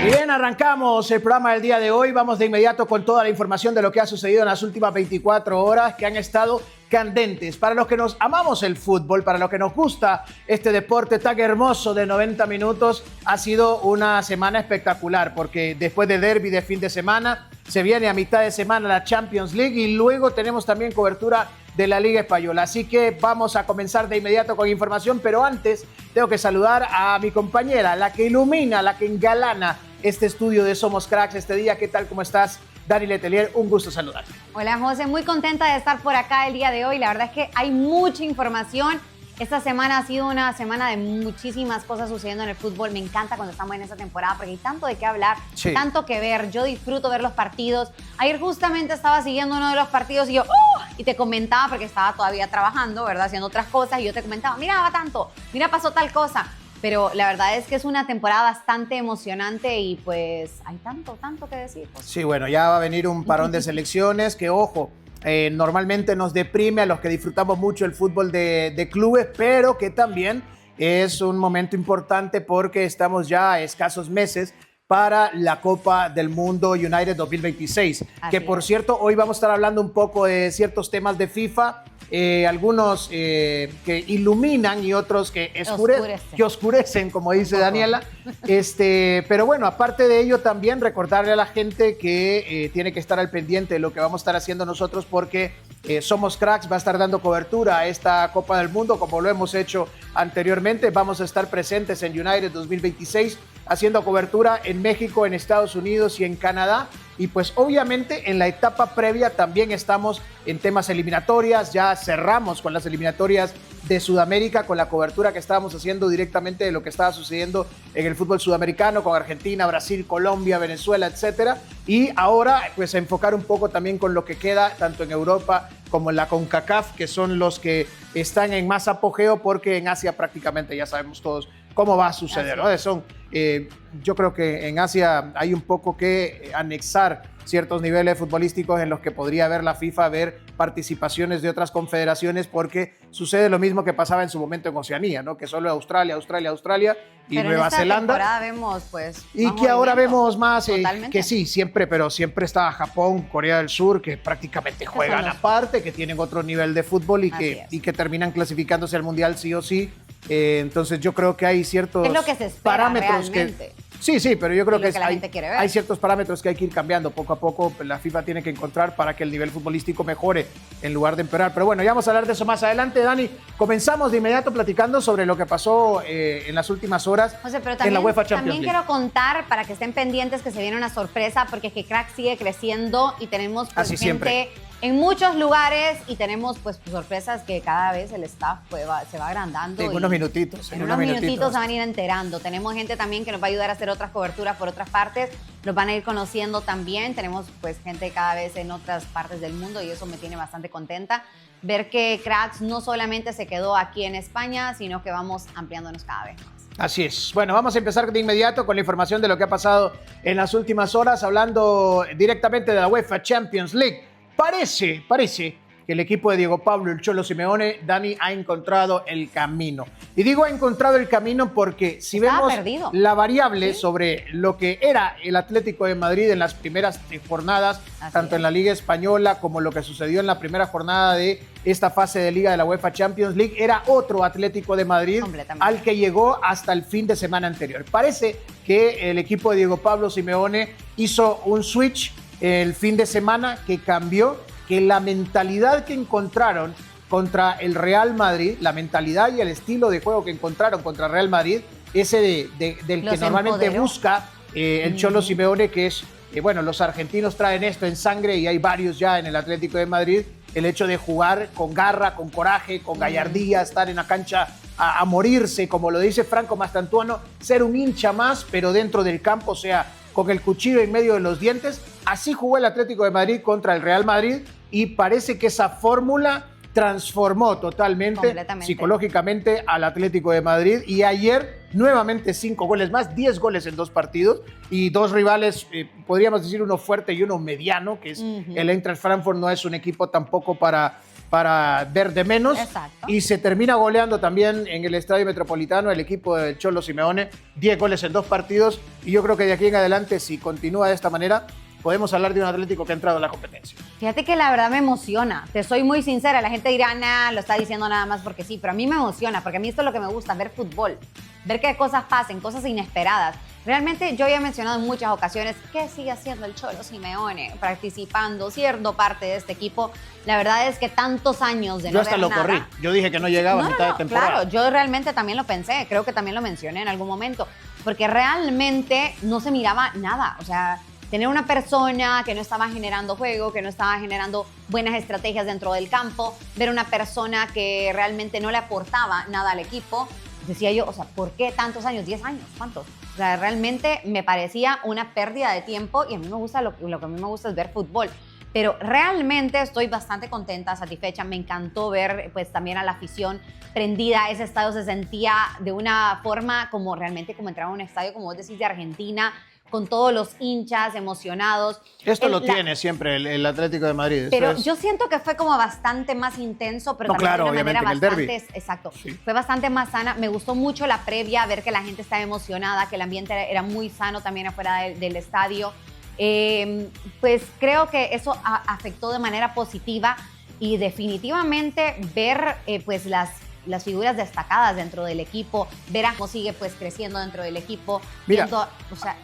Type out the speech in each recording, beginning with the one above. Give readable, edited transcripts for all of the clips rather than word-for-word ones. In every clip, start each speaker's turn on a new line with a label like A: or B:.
A: Y bien, arrancamos el programa del día de hoy. Vamos de inmediato con toda la información de lo que ha sucedido en las últimas 24 horas que han estado candentes. Para los que nos amamos el fútbol, para los que nos gusta este deporte tan hermoso de 90 minutos, ha sido una semana espectacular porque después del derbi de fin de semana, se viene a mitad de semana la Champions League y luego tenemos también cobertura de la Liga Española. Así que vamos a comenzar de inmediato con información, pero antes tengo que saludar a mi compañera, la que ilumina, la que engalana este estudio de Somos Cracks este día. ¿Qué tal? ¿Cómo estás? Dani Letelier, un gusto saludarte.
B: Hola José, muy contenta de estar por acá el día de hoy. La verdad es que hay mucha información. Esta semana ha sido una semana de muchísimas cosas sucediendo en el fútbol. Me encanta cuando estamos en esta temporada porque hay tanto de qué hablar, sí, tanto que ver. Yo disfruto ver los partidos. Ayer justamente estaba siguiendo uno de los partidos y yo, y te comentaba porque estaba todavía trabajando, ¿verdad? Haciendo otras cosas y yo te comentaba, mira, va tanto, mira, pasó tal cosa. Pero la verdad es que es una temporada bastante emocionante y pues hay tanto que decir.
A: Sí, bueno, ya va a venir un parón de selecciones que, ojo, normalmente nos deprime a los que disfrutamos mucho el fútbol de clubes, pero que también es un momento importante porque estamos ya a escasos meses para la Copa del Mundo United 2026. Que por cierto, hoy vamos a estar hablando un poco de ciertos temas de FIFA, algunos que iluminan y otros que oscurecen, como dice Daniela. Pero bueno, aparte de ello, también recordarle a la gente que tiene que estar al pendiente de lo que vamos a estar haciendo nosotros porque Somos Cracks va a estar dando cobertura a esta Copa del Mundo como lo hemos hecho anteriormente. Vamos a estar presentes en United 2026 haciendo cobertura en México, en Estados Unidos y en Canadá. Y pues obviamente en la etapa previa también estamos en temas eliminatorias. Ya cerramos con las eliminatorias de Sudamérica con la cobertura que estábamos haciendo directamente de lo que estaba sucediendo en el fútbol sudamericano con Argentina, Brasil, Colombia, Venezuela, etcétera. Y ahora pues a enfocar un poco también con lo que queda tanto en Europa como en la CONCACAF, que son los que están en más apogeo porque en Asia prácticamente ya sabemos todos cómo va a suceder, ¿no? Yo creo que en Asia hay un poco que anexar ciertos niveles futbolísticos en los que podría ver la FIFA, ver participaciones de otras confederaciones, porque sucede lo mismo que pasaba en su momento en Oceanía, ¿no? Que solo Australia y
B: pero
A: Nueva Zelanda.
B: Temporada vemos, pues,
A: y que ahora vemos más, que sí, siempre está Japón, Corea del Sur, que prácticamente juegan aparte, que tienen otro nivel de fútbol y que terminan clasificándose al Mundial sí o sí. Entonces yo creo que hay ciertos
B: es lo que se espera
A: parámetros
B: realmente.
A: Sí, pero yo creo que
B: hay
A: ciertos parámetros que hay que ir cambiando poco a poco. La FIFA tiene que encontrar para que el nivel futbolístico mejore en lugar de empeorar. Pero bueno, ya vamos a hablar de eso más adelante. Dani, comenzamos de inmediato platicando sobre lo que pasó en las últimas horas,
B: José, pero también,
A: en la UEFA Champions League.
B: También quiero contar, para que estén pendientes, que se viene una sorpresa, porque es que Crack sigue creciendo y tenemos pues, gente
A: siempre
B: en muchos lugares y tenemos pues sorpresas que cada vez el staff pues, se va agrandando.
A: En unos minutitos.
B: En unos minutitos se van a ir enterando. Tenemos gente también que nos va a ayudar a hacer otras coberturas por otras partes. Nos van a ir conociendo también. Tenemos pues gente cada vez en otras partes del mundo y eso me tiene bastante contenta. Ver que Cracks no solamente se quedó aquí en España, sino que vamos ampliándonos cada vez más.
A: Así es. Bueno, vamos a empezar de inmediato con la información de lo que ha pasado en las últimas horas, hablando directamente de la UEFA Champions League. Parece que el equipo de Diego Pablo, el Cholo Simeone, Dani, ha encontrado el camino. Y digo ha encontrado el camino porque si vemos la variable sobre lo que era el Atlético de Madrid en las primeras jornadas, tanto en la Liga Española como lo que sucedió en la primera jornada de esta fase de Liga de la UEFA Champions League, era otro Atlético de Madrid al que llegó hasta el fin de semana anterior. Parece que el equipo de Diego Pablo Simeone hizo un switch el fin de semana que cambió, que la mentalidad que encontraron contra el Real Madrid, la mentalidad y el estilo de juego que encontraron contra el Real Madrid, ese del que normalmente busca el Cholo Simeone, que es, bueno, los argentinos traen esto en sangre y hay varios ya en el Atlético de Madrid, el hecho de jugar con garra, con coraje, con gallardía, estar en la cancha a morirse, como lo dice Franco Mastantuono, ser un hincha más, pero dentro del campo, o sea, con el cuchillo en medio de los dientes. Así jugó el Atlético de Madrid contra el Real Madrid y parece que esa fórmula transformó totalmente psicológicamente al Atlético de Madrid. Y ayer nuevamente 5 goles más, 10 goles en 2 partidos y 2 rivales, podríamos decir uno fuerte y uno mediano, que es el Eintracht Frankfurt. No es un equipo tampoco para para ver de menos.
B: Exacto.
A: Y se termina goleando también en el Estadio Metropolitano el equipo del Cholo Simeone, 10 goles en 2 partidos, y yo creo que de aquí en adelante, si continúa de esta manera, podemos hablar de un Atlético que ha entrado en la competencia.
B: Fíjate que la verdad me emociona, te soy muy sincera, la gente dirá, nah, lo está diciendo nada más porque sí, pero a mí me emociona, porque a mí esto es lo que me gusta, ver fútbol, ver que cosas pasen, cosas inesperadas. Realmente yo ya he mencionado en muchas ocasiones que sigue haciendo el Cholo Simeone, participando, siendo parte de este equipo. La verdad es que tantos años de no
A: Yo hasta
B: ver
A: lo
B: nada.
A: corrí, yo dije que no llegaba a mitad de temporada.
B: Claro, yo realmente también lo pensé, creo que también lo mencioné en algún momento, porque realmente no se miraba nada, o sea, tener una persona que no estaba generando juego, que no estaba generando buenas estrategias dentro del campo, ver una persona que realmente no le aportaba nada al equipo, decía yo, o sea, ¿por qué tantos años? 10 años, ¿cuántos? O sea, realmente me parecía una pérdida de tiempo y a mí me gusta, lo que a mí me gusta es ver fútbol. Pero realmente estoy bastante contenta, satisfecha. Me encantó ver pues también a la afición prendida. Ese estadio se sentía de una forma como realmente como entrar a un estadio, como vos decís, de Argentina, con todos los hinchas emocionados.
A: Esto lo tiene siempre el Atlético de Madrid.
B: Pero yo siento que fue como bastante más intenso, pero también de una manera bastante... Exacto, sí. Fue bastante más sana. Me gustó mucho la previa, ver que la gente estaba emocionada, que el ambiente era muy sano también afuera del estadio. Pues creo que eso afectó de manera positiva y definitivamente ver pues las figuras destacadas dentro del equipo, ver a cómo sigue pues creciendo dentro del equipo.
A: Mira,
B: viendo, o sea,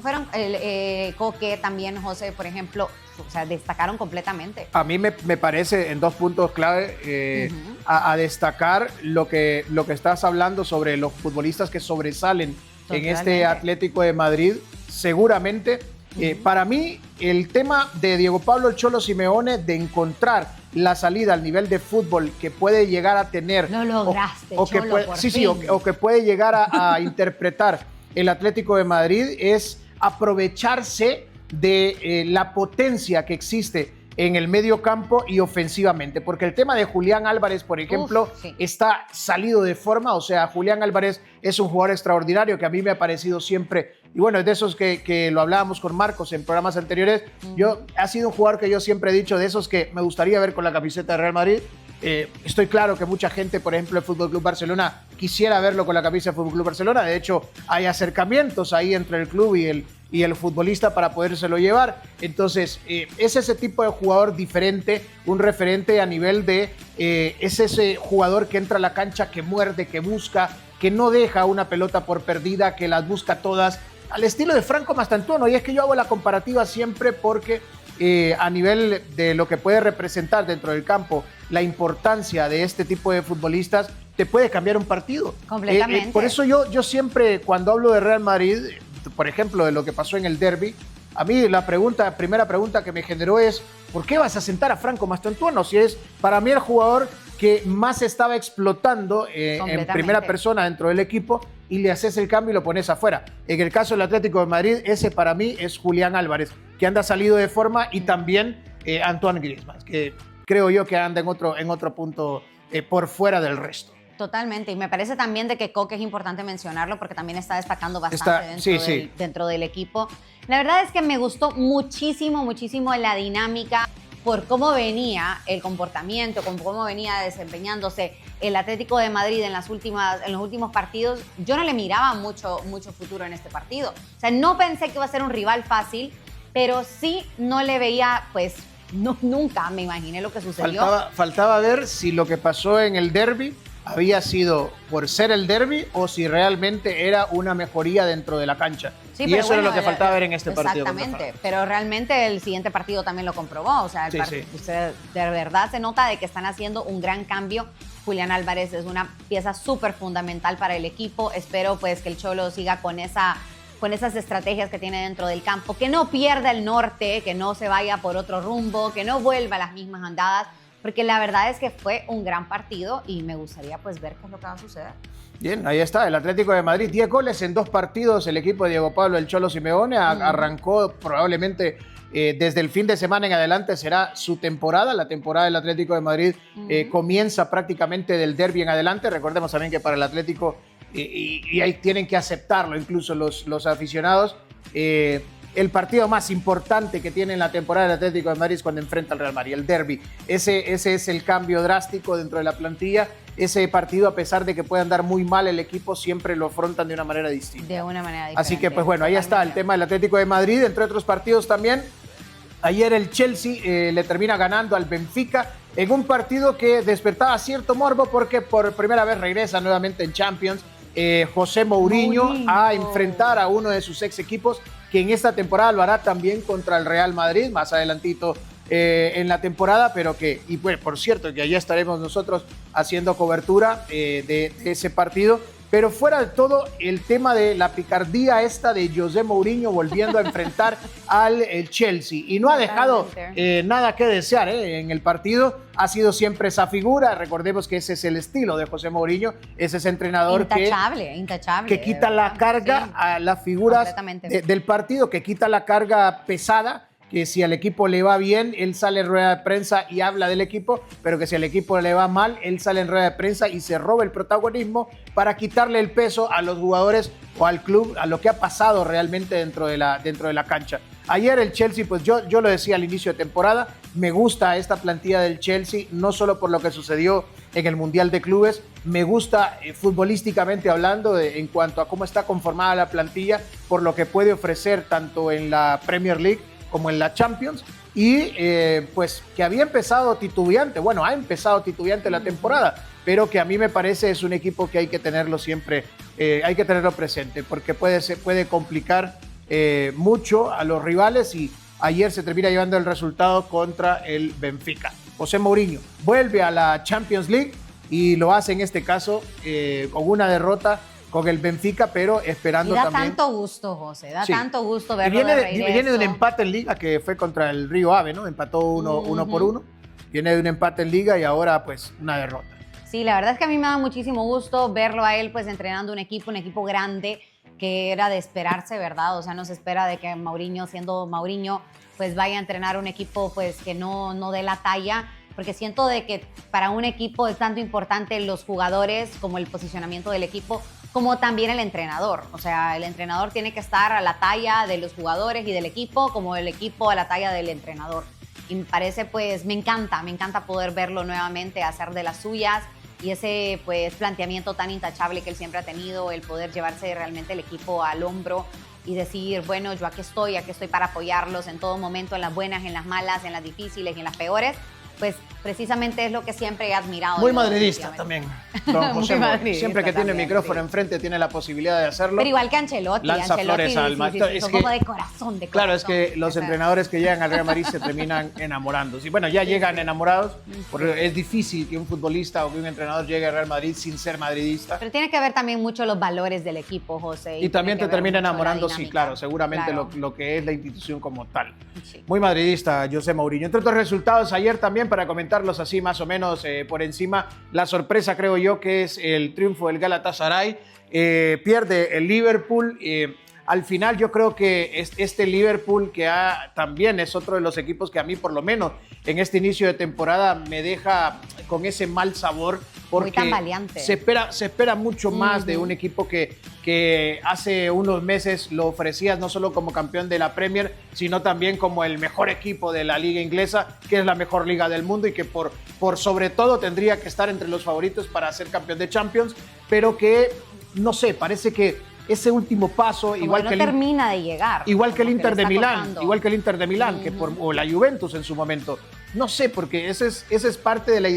B: fueron Coque, también José, por ejemplo, o sea, destacaron completamente.
A: A mí me parece en 2 puntos clave a destacar lo que estás hablando sobre los futbolistas que sobresalen en este Atlético de Madrid. Seguramente, para mí, el tema de Diego Pablo el Cholo Simeone de encontrar la salida al nivel de fútbol que puede llegar a tener.
B: Lo lograste,
A: o que
B: Cholo,
A: puede,
B: por
A: sí,
B: fin.
A: sí, o que puede llegar a interpretar el Atlético de Madrid es aprovecharse de la potencia que existe en el medio campo y ofensivamente, porque el tema de Julián Álvarez, por ejemplo, está salido de forma. O sea, Julián Álvarez es un jugador extraordinario que a mí me ha parecido siempre, y bueno, es de esos que lo hablábamos con Marcos en programas anteriores. Ha sido un jugador que yo siempre he dicho, de esos que me gustaría ver con la camiseta de Real Madrid. Estoy claro que mucha gente, por ejemplo, el Fútbol Club Barcelona quisiera verlo con la camisa del Fútbol Club Barcelona. De hecho, hay acercamientos ahí entre el club y el futbolista para podérselo llevar. Entonces, es ese tipo de jugador diferente, un referente a nivel de... es ese jugador que entra a la cancha, que muerde, que busca, que no deja una pelota por perdida, que las busca todas, al estilo de Franco Mastantuono. Y es que yo hago la comparativa siempre porque a nivel de lo que puede representar dentro del campo, la importancia de este tipo de futbolistas te puede cambiar un partido.
B: Completamente.
A: Por eso yo siempre, cuando hablo de Real Madrid, por ejemplo, de lo que pasó en el derbi, a mí la primera pregunta que me generó es, ¿por qué vas a sentar a Franco Mastantuono? Si es para mí el jugador que más estaba explotando en primera persona dentro del equipo, y le haces el cambio y lo pones afuera. En el caso del Atlético de Madrid, ese para mí es Julián Álvarez, que anda salido de forma, y también Antoine Griezmann, que creo yo que anda en otro punto por fuera del resto.
B: Totalmente, y me parece también de que Coque es importante mencionarlo porque también está destacando bastante dentro del equipo. La verdad es que me gustó muchísimo la dinámica por cómo venía el comportamiento, cómo venía desempeñándose el Atlético de Madrid en los últimos partidos. Yo no le miraba mucho futuro en este partido. O sea, no pensé que iba a ser un rival fácil, pero sí no le veía, pues, nunca me imaginé lo que sucedió.
A: Faltaba ver si lo que pasó en el derbi había sido por ser el derbi o si realmente era una mejoría dentro de la cancha. Sí, y eso era lo que faltaba ver en este partido.
B: Exactamente, pero realmente el siguiente partido también lo comprobó. O sea, de verdad se nota de que están haciendo un gran cambio. Julián Álvarez es una pieza súper fundamental para el equipo. Espero pues que el Cholo siga con esas estrategias que tiene dentro del campo, que no pierda el norte, que no se vaya por otro rumbo, que no vuelva a las mismas andadas, porque la verdad es que fue un gran partido y me gustaría pues ver qué es lo que va a suceder.
A: Bien, ahí está, el Atlético de Madrid, 10 goles en 2 partidos, el equipo de Diego Pablo el Cholo Simeone arrancó probablemente desde el fin de semana en adelante será su temporada. La temporada del Atlético de Madrid comienza prácticamente del derbi en adelante. Recordemos también que para el Atlético, y ahí tienen que aceptarlo incluso los aficionados, el partido más importante que tiene en la temporada del Atlético de Madrid es cuando enfrenta al Real Madrid, el derbi. Ese es el cambio drástico dentro de la plantilla. Ese partido, a pesar de que pueda andar muy mal el equipo, siempre lo afrontan de una manera distinta.
B: De una manera diferente.
A: Así que, pues bueno, ahí está el tema del Atlético de Madrid, entre otros partidos también. Ayer el Chelsea le termina ganando al Benfica en un partido que despertaba cierto morbo porque por primera vez regresa nuevamente en Champions José Mourinho a enfrentar a uno de sus ex equipos, que en esta temporada lo hará también contra el Real Madrid, más adelantito en la temporada, pero que, y bueno, por cierto, que allá estaremos nosotros haciendo cobertura de ese partido. Pero fuera de todo, el tema de la picardía esta de José Mourinho volviendo a enfrentar al Chelsea. Y no ha dejado nada que desear en el partido. Ha sido siempre esa figura. Recordemos que ese es el estilo de José Mourinho. Es ese entrenador
B: intachable,
A: que quita la carga a las figuras del partido, que quita la carga pesada. Que si al equipo le va bien, él sale en rueda de prensa y habla del equipo, pero que si al equipo le va mal, él sale en rueda de prensa y se roba el protagonismo para quitarle el peso a los jugadores o al club, a lo que ha pasado realmente dentro de la cancha. Ayer el Chelsea, pues yo lo decía al inicio de temporada, me gusta esta plantilla del Chelsea, no solo por lo que sucedió en el Mundial de Clubes, me gusta futbolísticamente hablando en cuanto a cómo está conformada la plantilla, por lo que puede ofrecer tanto en la Premier League como en la Champions, y pues que había empezado titubeante, ha empezado titubeante la temporada, pero que a mí me parece es un equipo que hay que tenerlo siempre, hay que tenerlo presente, porque puede complicar mucho a los rivales, y ayer se termina llevando el resultado contra el Benfica. José Mourinho vuelve a la Champions League y lo hace en este caso con una derrota con el Benfica, pero esperando
B: y da
A: también.
B: Tanto gusto, José, tanto gusto verlo
A: viene de un empate en Liga que fue contra el Río Ave, ¿no? Empató uno por uno. Viene de un empate en Liga y ahora pues una derrota.
B: Sí, la verdad es que a mí me da muchísimo gusto verlo a él pues entrenando un equipo grande, que era de esperarse, ¿verdad? O sea, no se espera de que Mourinho, siendo Mourinho, pues vaya a entrenar un equipo pues que no dé la talla, porque siento de que para un equipo es tanto importante los jugadores como el posicionamiento del equipo, como también el entrenador. O sea, el entrenador tiene que estar a la talla de los jugadores y del equipo, como el equipo a la talla del entrenador. Y me parece, pues, me encanta poder verlo nuevamente hacer de las suyas, y ese, pues, planteamiento tan intachable que él siempre ha tenido, el poder llevarse realmente el equipo al hombro y decir, bueno, yo aquí estoy para apoyarlos en todo momento, en las buenas, en las malas, en las difíciles y en las peores. Pues precisamente es lo que siempre he admirado.
A: Muy madridista también, don José Mourinho. Siempre que tiene el micrófono enfrente tiene la posibilidad de hacerlo.
B: Pero igual que Ancelotti.
A: Lanza flores al mar.
B: Son como de corazón.
A: Claro, es que los entrenadores que llegan al Real Madrid se terminan enamorando. Y bueno, ya llegan enamorados, porque es difícil que un futbolista o que un entrenador llegue al Real Madrid sin ser madridista.
B: Pero tiene que ver también mucho los valores del equipo, José.
A: Y también te termina enamorando, sí, claro, seguramente claro. Lo que es la institución como tal. Sí. Muy madridista, José Mourinho. Entre otros resultados ayer también, para comentarlos así más o menos por encima, la sorpresa creo yo que es el triunfo del Galatasaray. Pierde el Liverpool. Al final yo creo que este Liverpool, que también es otro de los equipos que a mí por lo menos en este inicio de temporada me deja con ese mal sabor, porque
B: muy tambaleante.
A: Se espera mucho más de un equipo que hace unos meses lo ofrecías no solo como campeón de la Premier, sino también como el mejor equipo de la liga inglesa, que es la mejor liga del mundo y que por sobre todo tendría que estar entre los favoritos para ser campeón de Champions, pero que, no sé, parece que ese último paso,
B: como igual que
A: termina
B: de llegar,
A: igual que el Inter de Milán, o la Juventus en su momento. No sé, porque esa es parte de la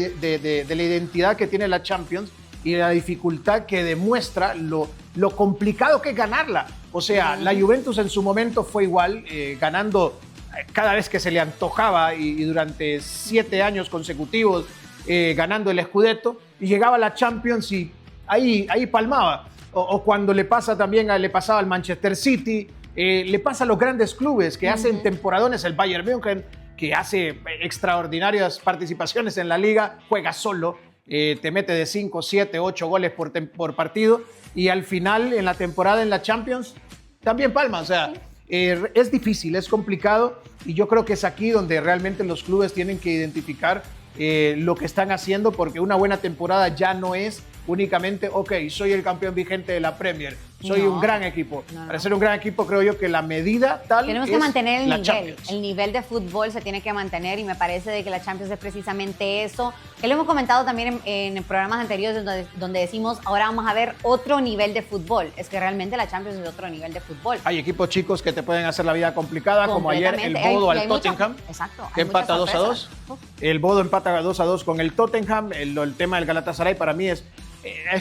A: identidad que tiene la Champions y la dificultad que demuestra lo complicado que es ganarla. O sea, la Juventus en su momento fue igual, ganando cada vez que se le antojaba y durante 7 años consecutivos ganando el Scudetto, y llegaba a la Champions y ahí palmaba. O cuando le pasaba al Manchester City, le pasa a los grandes clubes que hacen temporadones, el Bayern München, que hace extraordinarias participaciones en la liga, juega solo, te mete de 5, 7, 8 goles por partido, y al final en la temporada en la Champions también palma. O sea, es difícil, es complicado, y yo creo que es aquí donde realmente los clubes tienen que identificar lo que están haciendo, porque una buena temporada ya no es únicamente, ok, soy el campeón vigente de la Premier, soy
B: No.
A: un gran equipo.
B: No.
A: Para ser un gran equipo creo yo que la medida tal
B: Tenemos
A: es
B: que mantener el
A: la
B: nivel.
A: Champions.
B: El nivel de fútbol se tiene que mantener y me parece de que la Champions es precisamente eso. Que lo hemos comentado también en programas anteriores donde decimos ahora vamos a ver otro nivel de fútbol. Es que realmente la Champions es otro nivel de fútbol.
A: Hay equipos chicos que te pueden hacer la vida complicada, como ayer el
B: Completamente.
A: Bodo
B: Hay
A: al
B: mucha-
A: Tottenham,
B: exacto, hay
A: que empata
B: muchas
A: 2-2.
B: sorpresas.
A: El Bodo empata 2-2 con el Tottenham. El tema del Galatasaray para mí es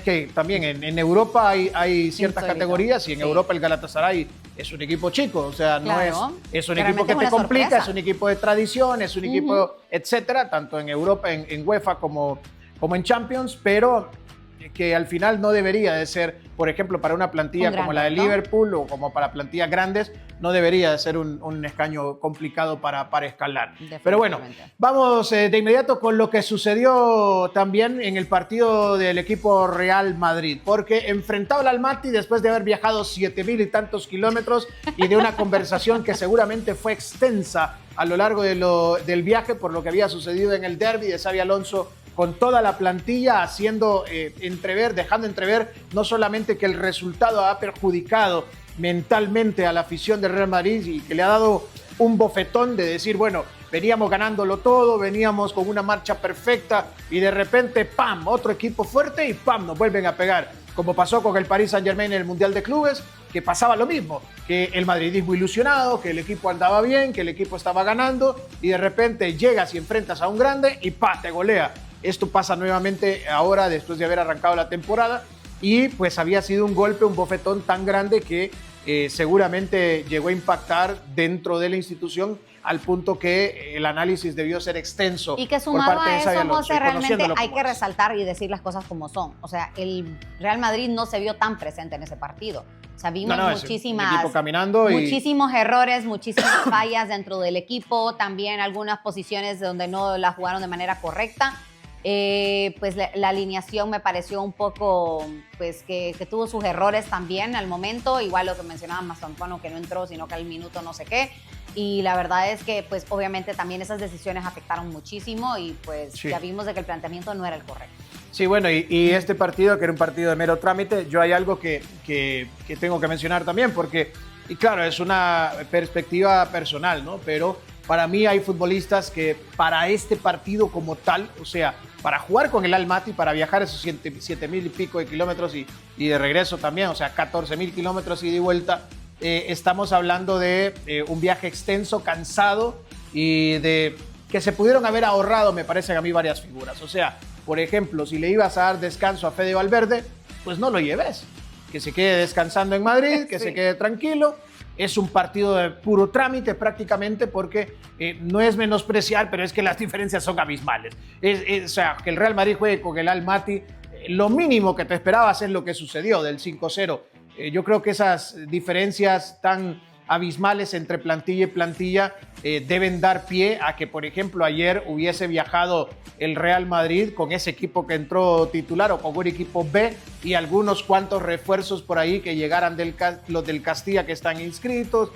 A: que también en Europa hay ciertas
B: Insólito.
A: categorías y en
B: Sí.
A: Europa el Galatasaray es un equipo chico, o sea, no
B: Claro.
A: es un
B: Que
A: equipo que
B: realmente es
A: te
B: una
A: complica,
B: sorpresa.
A: es un equipo de tradición, es un equipo, etcétera, tanto en Europa, en UEFA como en Champions, pero que al final no debería de ser, por ejemplo, para una plantilla
B: Un gran
A: como la de
B: reto.
A: Liverpool o como para plantillas grandes, no debería de ser un escaño complicado para escalar. Pero bueno,
B: Definitivamente.
A: vamos de inmediato con lo que sucedió también en el partido del equipo Real Madrid, porque enfrentaba al Almaty después de haber viajado 7,000 y tantos kilómetros y de una conversación que seguramente fue extensa a lo largo del viaje por lo que había sucedido en el derbi de Xabi Alonso con toda la plantilla, haciendo dejando entrever no solamente que el resultado ha perjudicado mentalmente a la afición del Real Madrid y que le ha dado un bofetón de decir, bueno, veníamos ganándolo todo, veníamos con una marcha perfecta y de repente, ¡pam!, otro equipo fuerte y ¡pam!, nos vuelven a pegar. Como pasó con el Paris Saint-Germain en el Mundial de Clubes, que pasaba lo mismo, que el madridismo ilusionado, que el equipo andaba bien, que el equipo estaba ganando y de repente llegas y enfrentas a un grande y ¡pa!, te golea. Esto pasa nuevamente ahora después de haber arrancado la temporada y pues había sido un golpe, un bofetón tan grande que seguramente llegó a impactar dentro de la institución al punto que el análisis debió ser extenso.
B: Y que
A: por
B: sumado
A: parte de
B: a
A: Xabi
B: eso,
A: Alonso,
B: José, realmente
A: conociéndolo
B: hay
A: como
B: que
A: es.
B: resaltar y decir las cosas como son. O sea, el Real Madrid no se vio tan presente en ese partido. O sea, vimos
A: No, es un
B: muchísimas,
A: equipo caminando y
B: muchísimos errores, muchísimas fallas dentro del equipo, también algunas posiciones donde no la jugaron de manera correcta. Pues la alineación me pareció un poco, pues que tuvo sus errores también al momento, igual lo que mencionaba Mastantuano, que no entró, sino que al minuto no sé qué. Y la verdad es que, pues obviamente también esas decisiones afectaron muchísimo y pues
A: Sí.
B: ya vimos de que el planteamiento no era el correcto.
A: Sí, bueno, y este partido, que era un partido de mero trámite, yo hay algo que tengo que mencionar también, porque, y claro, es una perspectiva personal, ¿no? Pero para mí hay futbolistas que para este partido como tal, o sea, para jugar con el Almaty, para viajar esos 7,000 y pico de kilómetros y de regreso también, o sea, 14,000 kilómetros ida y vuelta, estamos hablando de un viaje extenso, cansado y de que se pudieron haber ahorrado, me parecen a mí, varias figuras. O sea, por ejemplo, si le ibas a dar descanso a Fede Valverde, pues no lo lleves. Que se quede descansando en Madrid, que
B: Sí.
A: se quede tranquilo. Es un partido de puro trámite prácticamente porque no es menospreciar, pero es que las diferencias son abismales. O sea, que el Real Madrid juegue con el Almaty, lo mínimo que te esperabas es lo que sucedió del 5-0. Yo creo que esas diferencias tan abismales entre plantilla y plantilla deben dar pie a que, por ejemplo, ayer hubiese viajado el Real Madrid con ese equipo que entró titular o con un equipo B y algunos cuantos refuerzos por ahí que llegaran los del Castilla que están inscritos,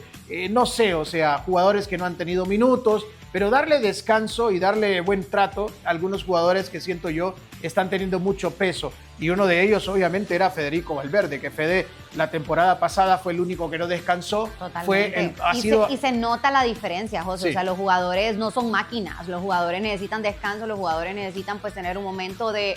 A: no sé, o sea, jugadores que no han tenido minutos, pero darle descanso y darle buen trato a algunos jugadores que siento yo están teniendo mucho peso. Y uno de ellos obviamente era Federico Valverde, que Fede la temporada pasada fue el único que no descansó.
B: Totalmente. Y se nota la diferencia, José.
A: Sí.
B: O sea, los jugadores no son máquinas. Los jugadores necesitan descanso, los jugadores necesitan pues tener un momento de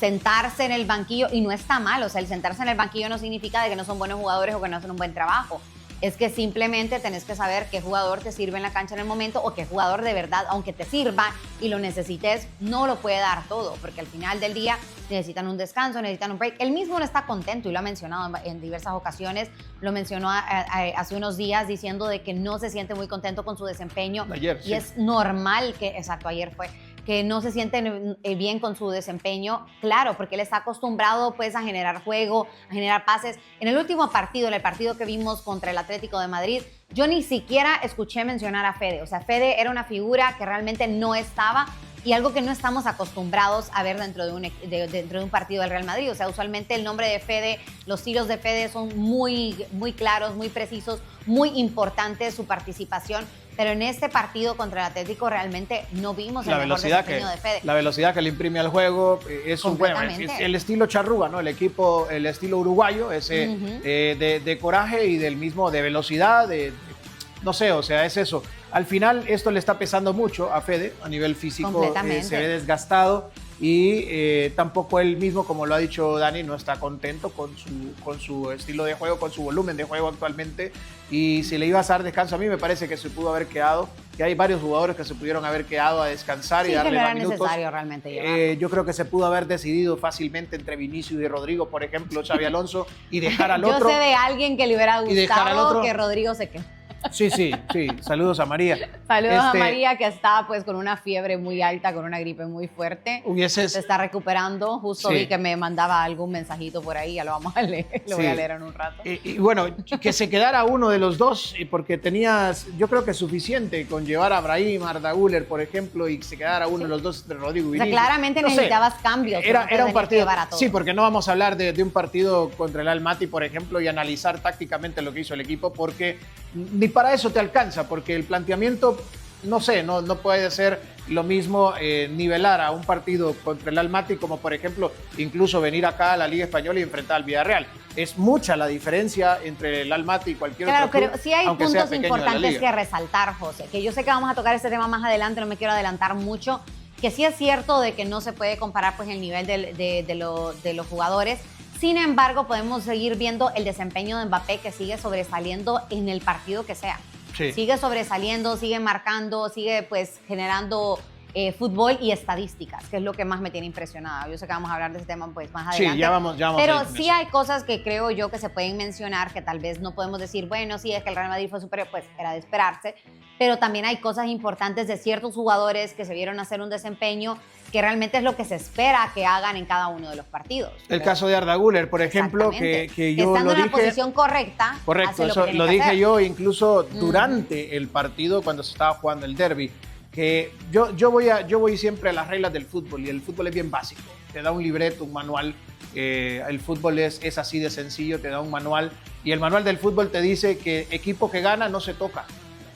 B: sentarse en el banquillo. Y no está mal. O sea, el sentarse en el banquillo no significa de que no son buenos jugadores o que no hacen un buen trabajo. Es que simplemente tenés que saber qué jugador te sirve en la cancha en el momento o qué jugador de verdad, aunque te sirva y lo necesites, no lo puede dar todo, porque al final del día necesitan un descanso, necesitan un break. Él mismo no está contento y lo ha mencionado en diversas ocasiones, lo mencionó hace unos días diciendo de que no se siente muy contento con su desempeño.
A: Ayer,
B: y
A: sí.
B: es normal que, exacto, ayer fue, que no se siente bien con su desempeño, claro, porque él está acostumbrado pues a generar juego, a generar pases. En el último partido, en el partido que vimos contra el Atlético de Madrid, yo ni siquiera escuché mencionar a Fede. O sea, Fede era una figura que realmente no estaba y algo que no estamos acostumbrados a ver dentro de un partido del Real Madrid. O sea, usualmente el nombre de Fede, los tiros de Fede son muy, muy claros, muy precisos, muy importantes su participación. pero en este partido contra el Atlético realmente no vimos el mejor desempeño de Fede.
A: La velocidad que le imprime al juego es es el estilo charrúa, ¿no? El estilo uruguayo, ese de coraje y del mismo de velocidad, no sé, o sea, es eso. Al final esto le está pesando mucho a Fede a nivel físico, se ve desgastado y tampoco él mismo, como lo ha dicho Dani, no está contento con su estilo de juego, con su volumen de juego actualmente, y si le ibas a dar descanso, a mí me parece que se pudo haber quedado, que hay varios jugadores que se pudieron haber quedado a descansar y darle
B: que no
A: más
B: era
A: minutos.
B: Necesario realmente llevarlo.
A: Yo creo que se pudo haber decidido fácilmente entre Vinicius y Rodrigo, por ejemplo, Xabi Alonso, y dejar al otro.
B: Yo sé de alguien que le hubiera gustado que Rodrigo se quede.
A: Sí. Saludos a María.
B: Saludos a María, que está pues con una fiebre muy alta, con una gripe muy fuerte. Se está recuperando. Justo vi que me mandaba algún mensajito por ahí, ya lo vamos a leer. Lo voy a leer en un rato.
A: Y bueno, que se quedara uno de los dos, porque tenías, yo creo que suficiente con llevar a Brahim, a Arda Güler, por ejemplo, y se quedara uno de los dos entre Rodrigo y Vinicius.
B: O sea, claramente necesitabas cambios.
A: Era un partido. Sí, porque no vamos a hablar de un partido contra el Almaty, por ejemplo, y analizar tácticamente lo que hizo el equipo, porque ni para eso te alcanza, porque el planteamiento, no sé, no puede ser lo mismo nivelar a un partido contra el Almaty como, por ejemplo, incluso venir acá a la Liga Española y enfrentar al Villarreal. Es mucha la diferencia entre el Almaty y cualquier otro club.
B: Claro, pero sí hay puntos importantes que resaltar, José, que yo sé que vamos a tocar este tema más adelante, no me quiero adelantar mucho, que sí es cierto de que no se puede comparar pues el nivel de los jugadores. Sin embargo, podemos seguir viendo el desempeño de Mbappé, que sigue sobresaliendo en el partido que sea. Sí. Sigue sobresaliendo, sigue marcando, sigue pues generando fútbol y estadísticas, que es lo que más me tiene impresionada. Yo sé que vamos a hablar de ese tema pues más adelante.
A: Sí, ya vamos
B: pero sí hay cosas que creo yo que se pueden mencionar, que tal vez no podemos decir, bueno, sí, es que el Real Madrid fue superior, pues era de esperarse. Pero también hay cosas importantes de ciertos jugadores que se vieron hacer un desempeño que realmente es lo que se espera que hagan en cada uno de los partidos.
A: El caso de Arda Güler, por ejemplo, que yo
B: estando
A: lo dije,
B: en la posición correcta.
A: Correcto, eso lo dije yo incluso durante el partido cuando se estaba jugando el derbi, que yo voy siempre a las reglas del fútbol, y el fútbol es bien básico. Te da un libreto, un manual. El fútbol es así de sencillo, te da un manual, y el manual del fútbol te dice que equipo que gana no se toca.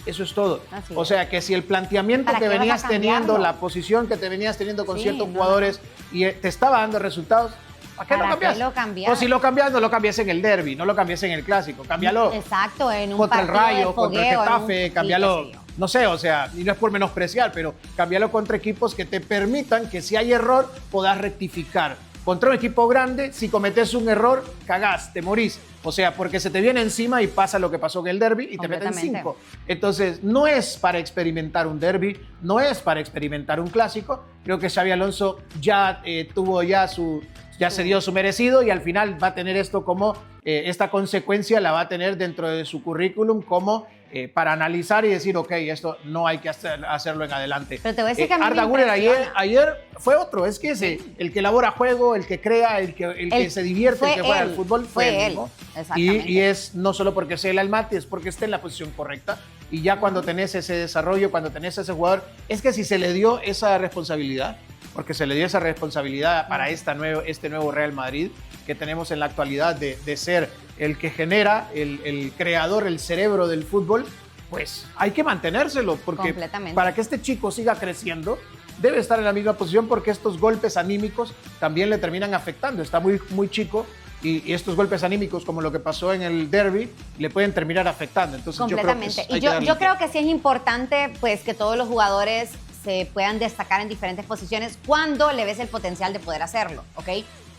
A: Eso es todo. O sea, que si el planteamiento que venías teniendo, la posición que te venías teniendo con ciertos jugadores y te estaba dando resultados, ¿para qué lo cambias? O si lo cambias, no lo cambias en el derbi, no lo cambias en el clásico, cámbialo.
B: Exacto, en un
A: contra el Rayo, contra el Getafe, cámbialo.
B: Sí,
A: no sé, o sea, y no es por menospreciar, pero cámbialo contra equipos que te permitan que si hay error, puedas rectificar. Contra un equipo grande, si cometes un error, cagás, te morís. O sea, porque se te viene encima y pasa lo que pasó en el derbi y te meten 5. Entonces, no es para experimentar un derbi, no es para experimentar un clásico. Creo que Xabi Alonso ya se dio su merecido, y al final va a tener esto como, esta consecuencia la va a tener dentro de su currículum como para analizar y decir, ok, esto no hay que hacerlo en adelante.
B: Pero te voy a decir que a mí
A: Arda Güler ayer fue otro, es que el que elabora juego, el que crea, el que se divierte, el que juega al fútbol, fue él mismo. Y es no solo porque sea el Almaty, es porque esté en la posición correcta. Y ya cuando tenés ese desarrollo, cuando tenés ese jugador, es que si se le dio esa responsabilidad, porque se le dio esa responsabilidad para este nuevo Real Madrid que tenemos en la actualidad de ser el que genera, el creador, el cerebro del fútbol, pues hay que mantenérselo, porque para que este chico siga creciendo debe estar en la misma posición, porque estos golpes anímicos también le terminan afectando. Está muy, muy chico, y estos golpes anímicos, como lo que pasó en el derbi, le pueden terminar afectando. Entonces,
B: completamente. Yo creo que sí es importante pues, que todos los jugadores se puedan destacar en diferentes posiciones cuando le ves el potencial de poder hacerlo, ¿ok?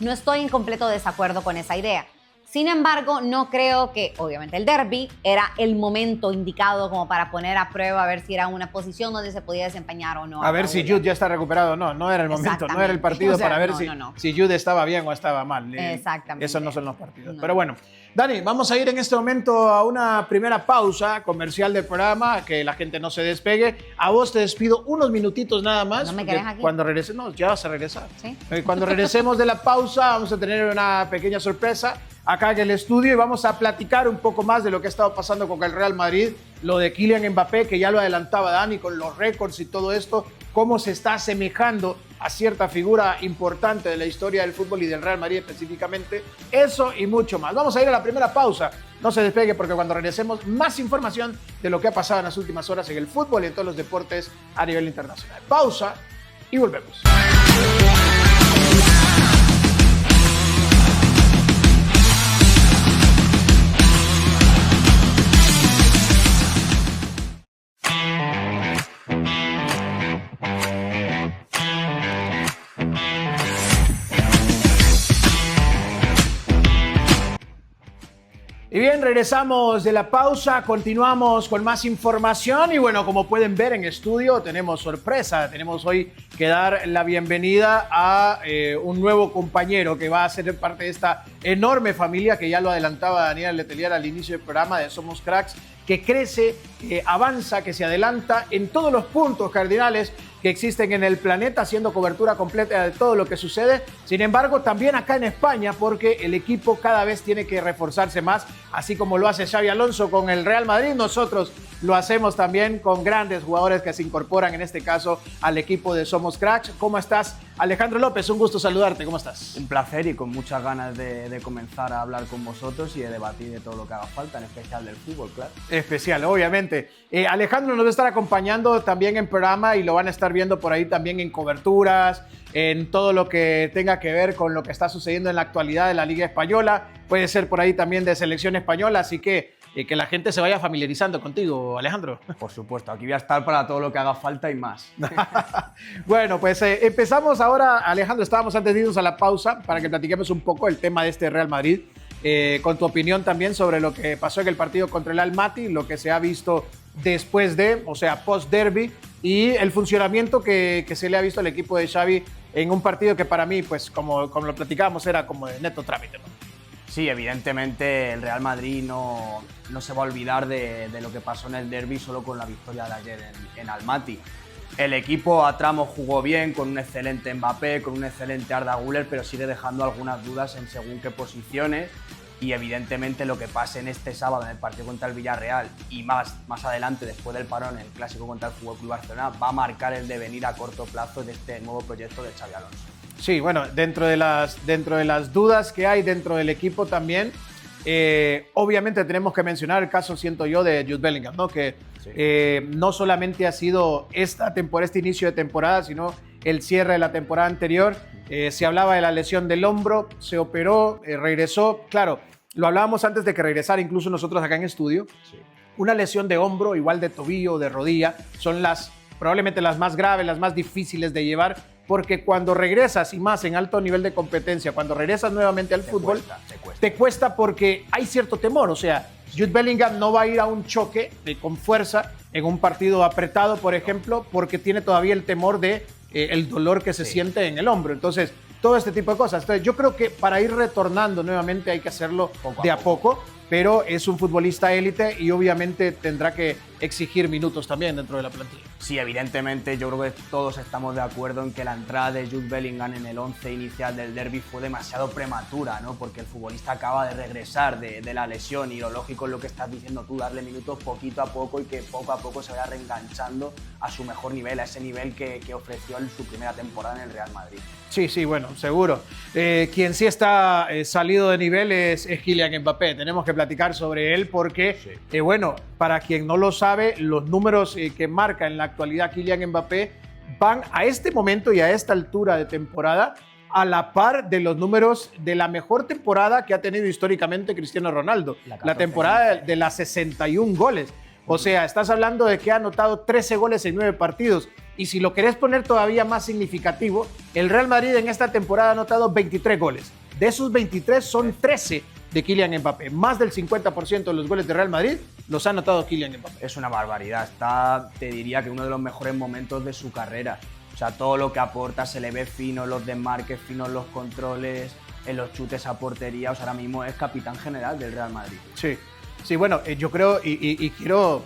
B: No estoy en completo desacuerdo con esa idea. Sin embargo, no creo que, obviamente, el derbi era el momento indicado como para poner a prueba a ver si era una posición donde se podía desempeñar o no.
A: A ver si Jude ya está recuperado o no. No era el momento, no era el partido para ver si Jude estaba bien o estaba mal.
B: Exactamente.
A: Esos no son los partidos. Pero bueno, Dani, vamos a ir en este momento a una primera pausa comercial del programa, que la gente no se despegue. A vos te despido unos minutitos nada más.
B: ¿No me querés aquí?
A: Cuando regresemos, ya vas a regresar.
B: ¿Sí?
A: Cuando regresemos de la pausa, vamos a tener una pequeña sorpresa acá en el estudio, y vamos a platicar un poco más de lo que ha estado pasando con el Real Madrid, lo de Kylian Mbappé, que ya lo adelantaba Dani con los récords y todo esto, cómo se está asemejando a cierta figura importante de la historia del fútbol y del Real Madrid específicamente. Eso y mucho más. Vamos a ir a la primera pausa. No se despegue porque cuando regresemos, más información de lo que ha pasado en las últimas horas en el fútbol y en todos los deportes a nivel internacional. Pausa y volvemos. Y bien, regresamos de la pausa, continuamos con más información y bueno, como pueden ver en estudio tenemos sorpresa, tenemos hoy que dar la bienvenida a un nuevo compañero que va a ser parte de esta enorme familia que ya lo adelantaba Daniel Letelier al inicio del programa de Somos Cracks, que crece, que avanza, que se adelanta en todos los puntos cardinales que existen en el planeta, haciendo cobertura completa de todo lo que sucede. Sin embargo, también acá en España, porque el equipo cada vez tiene que reforzarse más, así como lo hace Xabi Alonso con el Real Madrid, nosotros lo hacemos también con grandes jugadores que se incorporan, en este caso, al equipo de Somos Cracks. ¿Cómo estás, Alejandro López? Un gusto saludarte, ¿cómo estás?
C: Un placer y con muchas ganas de comenzar a hablar con vosotros y de debatir de todo lo que haga falta, en especial del fútbol, claro.
A: Especial, obviamente. Alejandro nos va a estar acompañando también en programa y lo van a estar viendo por ahí también en coberturas, en todo lo que tenga que ver con lo que está sucediendo en la actualidad de la Liga Española. Puede ser por ahí también de selección española, así que la gente se vaya familiarizando contigo, Alejandro.
C: Por supuesto, aquí voy a estar para todo lo que haga falta y más.
A: Bueno, pues empezamos ahora, Alejandro. Estábamos antes de irnos a la pausa para que platiquemos un poco el tema de este Real Madrid, con tu opinión también sobre lo que pasó en el partido contra el Al-Maty, lo que se ha visto después de, o sea, post-derby, y el funcionamiento que se le ha visto al equipo de Xavi en un partido que para mí, pues como lo platicábamos, era como de neto trámite, ¿no?
C: Sí, evidentemente el Real Madrid no se va a olvidar de lo que pasó en el derbi solo con la victoria de ayer en Al-Maty. El equipo a tramos jugó bien, con un excelente Mbappé, con un excelente Arda Güler, pero sigue dejando algunas dudas en según qué posiciones. Y evidentemente lo que pase en este sábado en el partido contra el Villarreal y más adelante, después del parón, en el clásico contra el FC Barcelona, va a marcar el devenir a corto plazo de este nuevo proyecto de Xabi Alonso. Sí,
A: bueno, dentro de las dudas que hay dentro del equipo también, obviamente tenemos que mencionar el caso, siento yo, de Jude Bellingham, ¿no? Que sí, no solamente ha sido este inicio de temporada, sino el cierre de la temporada anterior. Se hablaba de la lesión del hombro, se operó, regresó. Claro, lo hablábamos antes de que regresara, incluso nosotros acá en estudio. Sí. Una lesión de hombro, igual de tobillo o de rodilla, son probablemente las más graves, las más difíciles de llevar, porque cuando regresas, y más en alto nivel de competencia, cuando regresas nuevamente al fútbol, te cuesta porque hay cierto temor. O sea, Jude Bellingham no va a ir a un choque con fuerza en un partido apretado, por ejemplo, porque tiene todavía el temor de el dolor que se siente en el hombro. Entonces, todo este tipo de cosas. Entonces, yo creo que para ir retornando nuevamente hay que hacerlo de a poco, pero es un futbolista élite y obviamente tendrá que exigir minutos también dentro de la plantilla.
C: Sí, evidentemente yo creo que todos estamos de acuerdo en que la entrada de Jude Bellingham en el 11 inicial del derbi fue demasiado prematura, ¿no? Porque el futbolista acaba de regresar de la lesión y lo lógico es lo que estás diciendo tú, darle minutos poquito a poco y que poco a poco se vaya reenganchando a su mejor nivel, a ese nivel que ofreció en su primera temporada en el Real Madrid.
A: Sí, bueno, seguro. Quien sí está salido de nivel es Kylian Mbappé. Tenemos que platicar sobre él porque, sí, bueno, para quien no lo sabe, los números que marca en la actualidad Kylian Mbappé van a este momento y a esta altura de temporada a la par de los números de la mejor temporada que ha tenido históricamente Cristiano Ronaldo, la temporada de las 61 goles. O sea, estás hablando de que ha anotado 13 goles en 9 partidos. Y si lo querés poner todavía más significativo, el Real Madrid en esta temporada ha anotado 23 goles. De esos 23 son 13 de Kylian Mbappé. Más del 50% de los goles de Real Madrid los ha anotado Kylian Mbappé.
C: Es una barbaridad. Está, te diría que uno de los mejores momentos de su carrera. O sea, todo lo que aporta, se le ve fino, los desmarques, finos los controles, en los chutes a portería. O sea, ahora mismo es capitán general del Real Madrid.
A: Sí, bueno, yo creo y quiero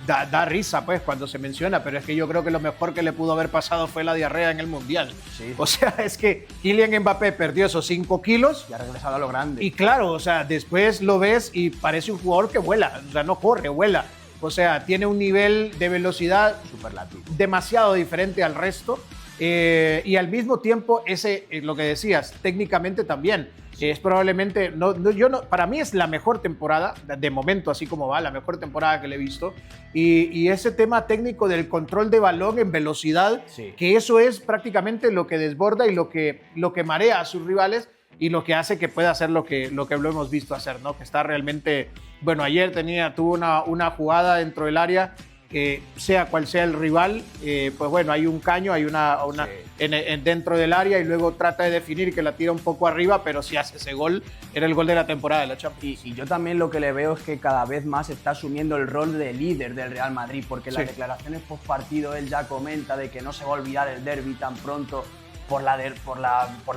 A: dar risa pues cuando se menciona, pero es que yo creo que lo mejor que le pudo haber pasado fue la diarrea en el Mundial. Sí. O sea, es que Kylian Mbappé perdió esos 5 kilos.
C: Y ha regresado a lo grande.
A: Y claro, o sea, después lo ves y parece un jugador que vuela, o sea, no corre, vuela. O sea, tiene un nivel de velocidad
C: Superlativo.
A: demasiado diferente al resto. Y al mismo tiempo, lo que decías, técnicamente también. Es probablemente, para mí es la mejor temporada, de momento, así como va, la mejor temporada que le he visto. Y ese tema técnico del control de balón en velocidad,
C: Sí.
A: que eso es prácticamente lo que desborda y lo que marea a sus rivales y lo que hace que pueda hacer lo que lo hemos visto hacer, ¿no? Que está realmente, bueno, ayer tuvo una jugada dentro del área, sea cual sea el rival, pues bueno, hay un caño, hay
C: Sí.
A: dentro del área y luego trata de definir que la tira un poco arriba, pero si hace ese gol, era el gol de la temporada de la Champions.
C: Y yo también lo que le veo es que cada vez más está asumiendo el rol de líder del Real Madrid, porque en
A: Sí.
C: las declaraciones post partido él ya comenta de que no se va a olvidar el derbi tan pronto por la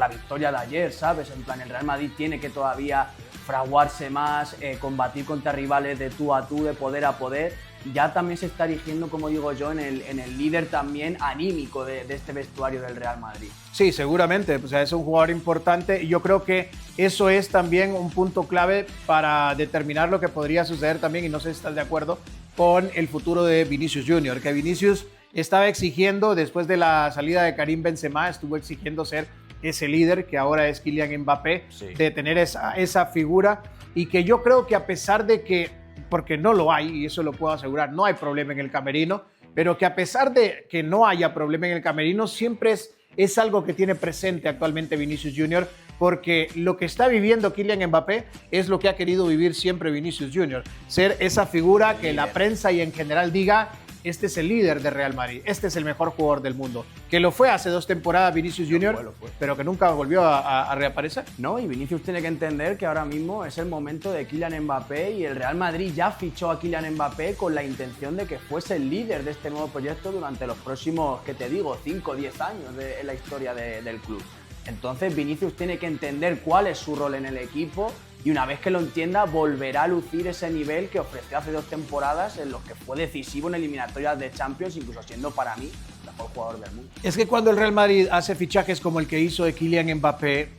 C: victoria de ayer, ¿sabes? En plan, el Real Madrid tiene que todavía fraguarse más, combatir contra rivales de tú a tú, de poder a poder. Ya también se está erigiendo, como digo yo, en el líder también anímico de este vestuario del Real Madrid.
A: Sí, seguramente, o sea, es un jugador importante y yo creo que eso es también un punto clave para determinar lo que podría suceder también, y no sé si estás de acuerdo, con el futuro de Vinicius Junior, que Vinicius estaba exigiendo, después de la salida de Karim Benzema, estuvo exigiendo ser ese líder que ahora es Kylian Mbappé,
C: Sí.
A: de tener esa figura, y que yo creo que a pesar de que, porque no lo hay, y eso lo puedo asegurar, no hay problema en el camerino, pero que a pesar de que no haya problema en el camerino, siempre es algo que tiene presente actualmente Vinicius Junior, porque lo que está viviendo Kylian Mbappé es lo que ha querido vivir siempre Vinicius Junior, ser esa figura que la prensa y en general diga: este es el líder de Real Madrid, este es el mejor jugador del mundo, que lo fue hace 2 temporadas Vinicius Junior,
C: lo fue.
A: pero que nunca volvió a reaparecer.
C: No, y Vinicius tiene que entender que ahora mismo es el momento de Kylian Mbappé, y el Real Madrid ya fichó a Kylian Mbappé con la intención de que fuese el líder de este nuevo proyecto durante los próximos, ¿qué te digo?, 5 o 10 años en la historia del club. Entonces Vinicius tiene que entender cuál es su rol en el equipo, y una vez que lo entienda volverá a lucir ese nivel que ofreció hace 2 temporadas en los que fue decisivo en eliminatorias de Champions, incluso siendo para mí el mejor jugador del mundo.
A: Es que cuando el Real Madrid hace fichajes como el que hizo de Kylian Mbappé,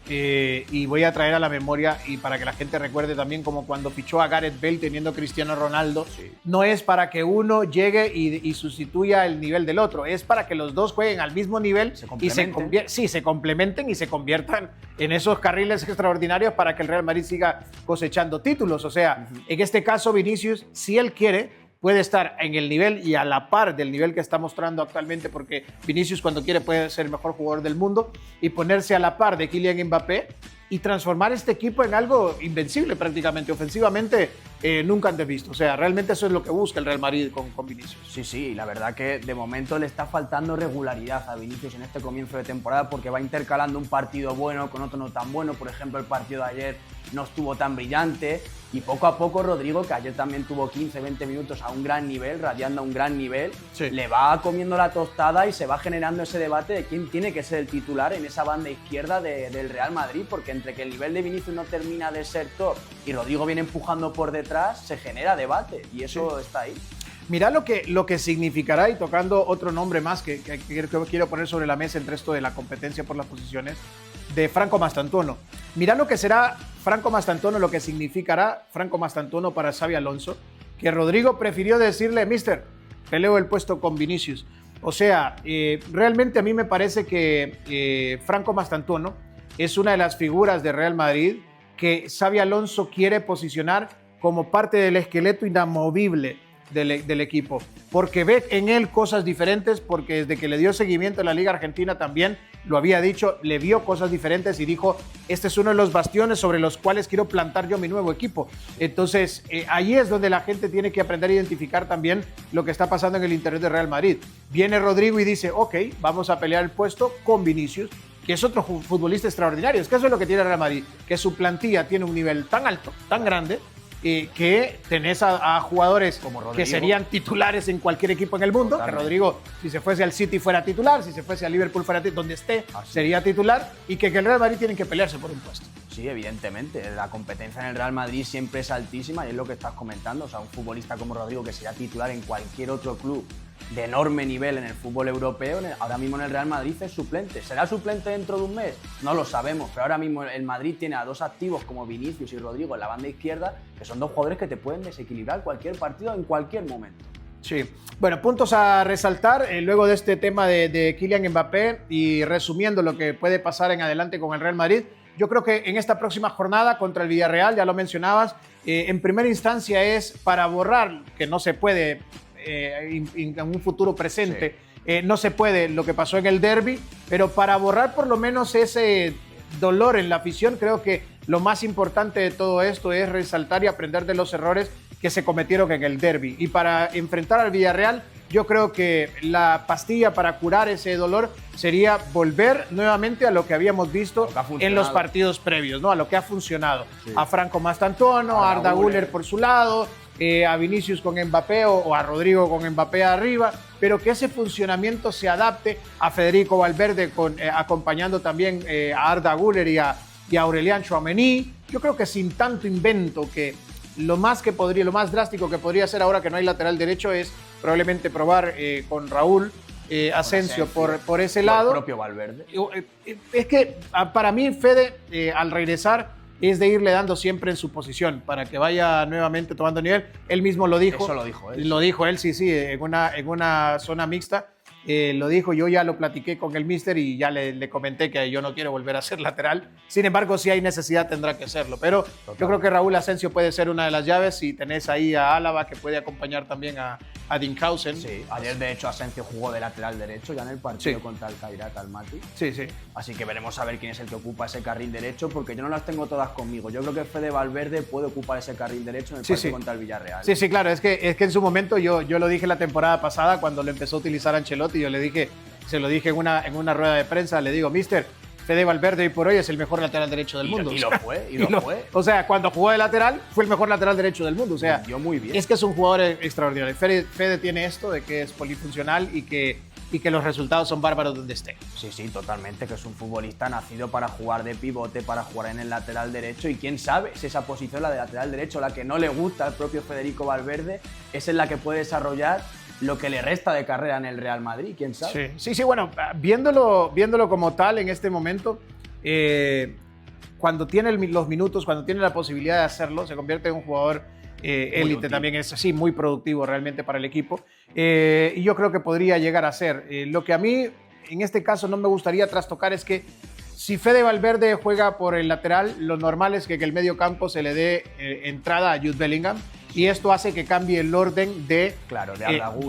A: y voy a traer a la memoria, y para que la gente recuerde también, como cuando fichó a Gareth Bale teniendo a Cristiano Ronaldo,
C: Sí.
A: no es para que uno llegue y sustituya el nivel del otro, es para que los dos jueguen al mismo nivel
C: Se
A: y se complementen y se conviertan en esos carriles extraordinarios para que el Real Madrid siga cosechando títulos. O sea, en este caso Vinicius, si él quiere, puede estar en el nivel y a la par del nivel que está mostrando actualmente, porque Vinicius cuando quiere puede ser el mejor jugador del mundo, y ponerse a la par de Kylian Mbappé y transformar este equipo en algo invencible prácticamente, ofensivamente, nunca antes visto. O sea, realmente eso es lo que busca el Real Madrid con Vinicius.
C: Sí, sí, la verdad que de momento le está faltando regularidad a Vinicius en este comienzo de temporada, porque va intercalando un partido bueno con otro no tan bueno. Por ejemplo, el partido de ayer no estuvo tan brillante, y poco a poco Rodrigo, que ayer también tuvo 15-20 minutos a un gran nivel, radiando a un gran nivel,
A: Sí.
C: le va comiendo la tostada y se va generando ese debate de quién tiene que ser el titular en esa banda izquierda del Real Madrid, porque entre que el nivel de Vinicius no termina de ser top y Rodrigo viene empujando por detrás, se genera debate, y eso está ahí.
A: Mira lo que significará, y tocando otro nombre más que quiero poner sobre la mesa entre esto de la competencia por las posiciones, de Franco Mastantuono. Mira lo que será Franco Mastantuono, lo que significará Franco Mastantuono para Xabi Alonso, que Rodrigo prefirió decirle: mister, peleo el puesto con Vinicius. O sea, realmente a mí me parece que Franco Mastantuono es una de las figuras de Real Madrid que Xabi Alonso quiere posicionar como parte del esqueleto inamovible del equipo, porque ve en él cosas diferentes, porque desde que le dio seguimiento a la Liga Argentina también lo había dicho, le vio cosas diferentes y dijo: este es uno de los bastiones sobre los cuales quiero plantar yo mi nuevo equipo. Entonces, ahí es donde la gente tiene que aprender a identificar también lo que está pasando en el interior de Real Madrid. Viene Rodrigo y dice: ok, vamos a pelear el puesto con Vinicius, que es otro futbolista extraordinario. Es que eso es lo que tiene Real Madrid, que su plantilla tiene un nivel tan alto, tan grande, que tenés a jugadores
C: como Rodrigo,
A: que serían titulares en cualquier equipo en el mundo.
C: Totalmente.
A: Que Rodrigo, si se fuese al City, fuera titular, si se fuese al Liverpool, fuera titular, donde esté,
C: Así.
A: sería titular, y que el Real Madrid tienen que pelearse por un puesto.
C: Sí, evidentemente. La competencia en el Real Madrid siempre es altísima y es lo que estás comentando. O sea, un futbolista como Rodrigo, que sería titular en cualquier otro club de enorme nivel en el fútbol europeo, ahora mismo en el Real Madrid es suplente. ¿Será suplente dentro de un mes? No lo sabemos, pero ahora mismo el Madrid tiene a dos activos como Vinicius y Rodrigo en la banda izquierda, que son dos jugadores que te pueden desequilibrar cualquier partido en cualquier momento.
A: Sí. Bueno, puntos a resaltar luego de este tema de Kylian Mbappé y resumiendo lo que puede pasar en adelante con el Real Madrid. Yo creo que en esta próxima jornada contra el Villarreal, ya lo mencionabas, en primera instancia es para borrar, que no se puede en un futuro presente, no se puede lo que pasó en el derbi, pero para borrar por lo menos ese dolor en la afición, creo que lo más importante de todo esto es resaltar y aprender de los errores que se cometieron en el derbi. Y para enfrentar al Villarreal, yo creo que la pastilla para curar ese dolor sería volver nuevamente a lo que habíamos visto en los partidos previos, ¿no? A lo que ha funcionado. Sí. A Franco Mastantuono, a Arda Güler por su lado, a Vinicius con Mbappé o a Rodrigo con Mbappé arriba, pero que ese funcionamiento se adapte a Federico Valverde acompañando también a Arda Güler y a Aurelian Tchouaméni. Yo creo que sin tanto invento, que lo más drástico que podría hacer ahora que no hay lateral derecho es probablemente probar con Raúl Asensio por ese lado.
C: El propio Valverde.
A: Es que para mí Fede al regresar es de irle dando siempre en su posición para que vaya nuevamente tomando nivel. Él mismo lo dijo.
C: Eso lo dijo él.
A: Lo dijo él, sí, en una zona mixta. Lo dijo, yo ya lo platiqué con el míster y ya le comenté que yo no quiero volver a ser lateral. Sin embargo, si hay necesidad tendrá que serlo. Pero yo creo que Raúl Asensio puede ser una de las llaves y tenés ahí a Álava que puede acompañar también a Dinkhausen.
C: Sí, ayer de hecho Asensio jugó de lateral derecho ya en el partido contra el Kairat Almaty.
A: Sí, sí.
C: Así que veremos a ver quién es el que ocupa ese carril derecho, porque yo no las tengo todas conmigo. Yo creo que Fede Valverde puede ocupar ese carril derecho en el partido contra el Villarreal.
A: Sí, claro. Es que en su momento yo lo dije la temporada pasada cuando lo empezó a utilizar Ancelotti. Yo le dije, se lo dije en una rueda de prensa, le digo, mister, Fede Valverde hoy por hoy es el mejor lateral derecho del mundo.
C: Y lo fue.
A: O sea, cuando jugó de lateral, fue el mejor lateral derecho del mundo. O sea,
C: dio muy bien.
A: Es que es un jugador extraordinario. Fede tiene esto de que es polifuncional y que los resultados son bárbaros donde esté.
C: Sí, totalmente, que es un futbolista nacido para jugar de pivote, para jugar en el lateral derecho, y quién sabe si esa posición, la de lateral derecho, la que no le gusta al propio Federico Valverde, es en la que puede desarrollar lo que le resta de carrera en el Real Madrid, quién sabe.
A: Sí, bueno, viéndolo como tal en este momento, cuando tiene los minutos, cuando tiene la posibilidad de hacerlo, se convierte en un jugador élite también, es así, muy productivo realmente para el equipo, y yo creo que podría llegar a ser. Lo que a mí, en este caso, no me gustaría trastocar es que si Fede Valverde juega por el lateral, lo normal es que el medio campo se le dé entrada a Jude Bellingham, y esto hace que cambie el orden de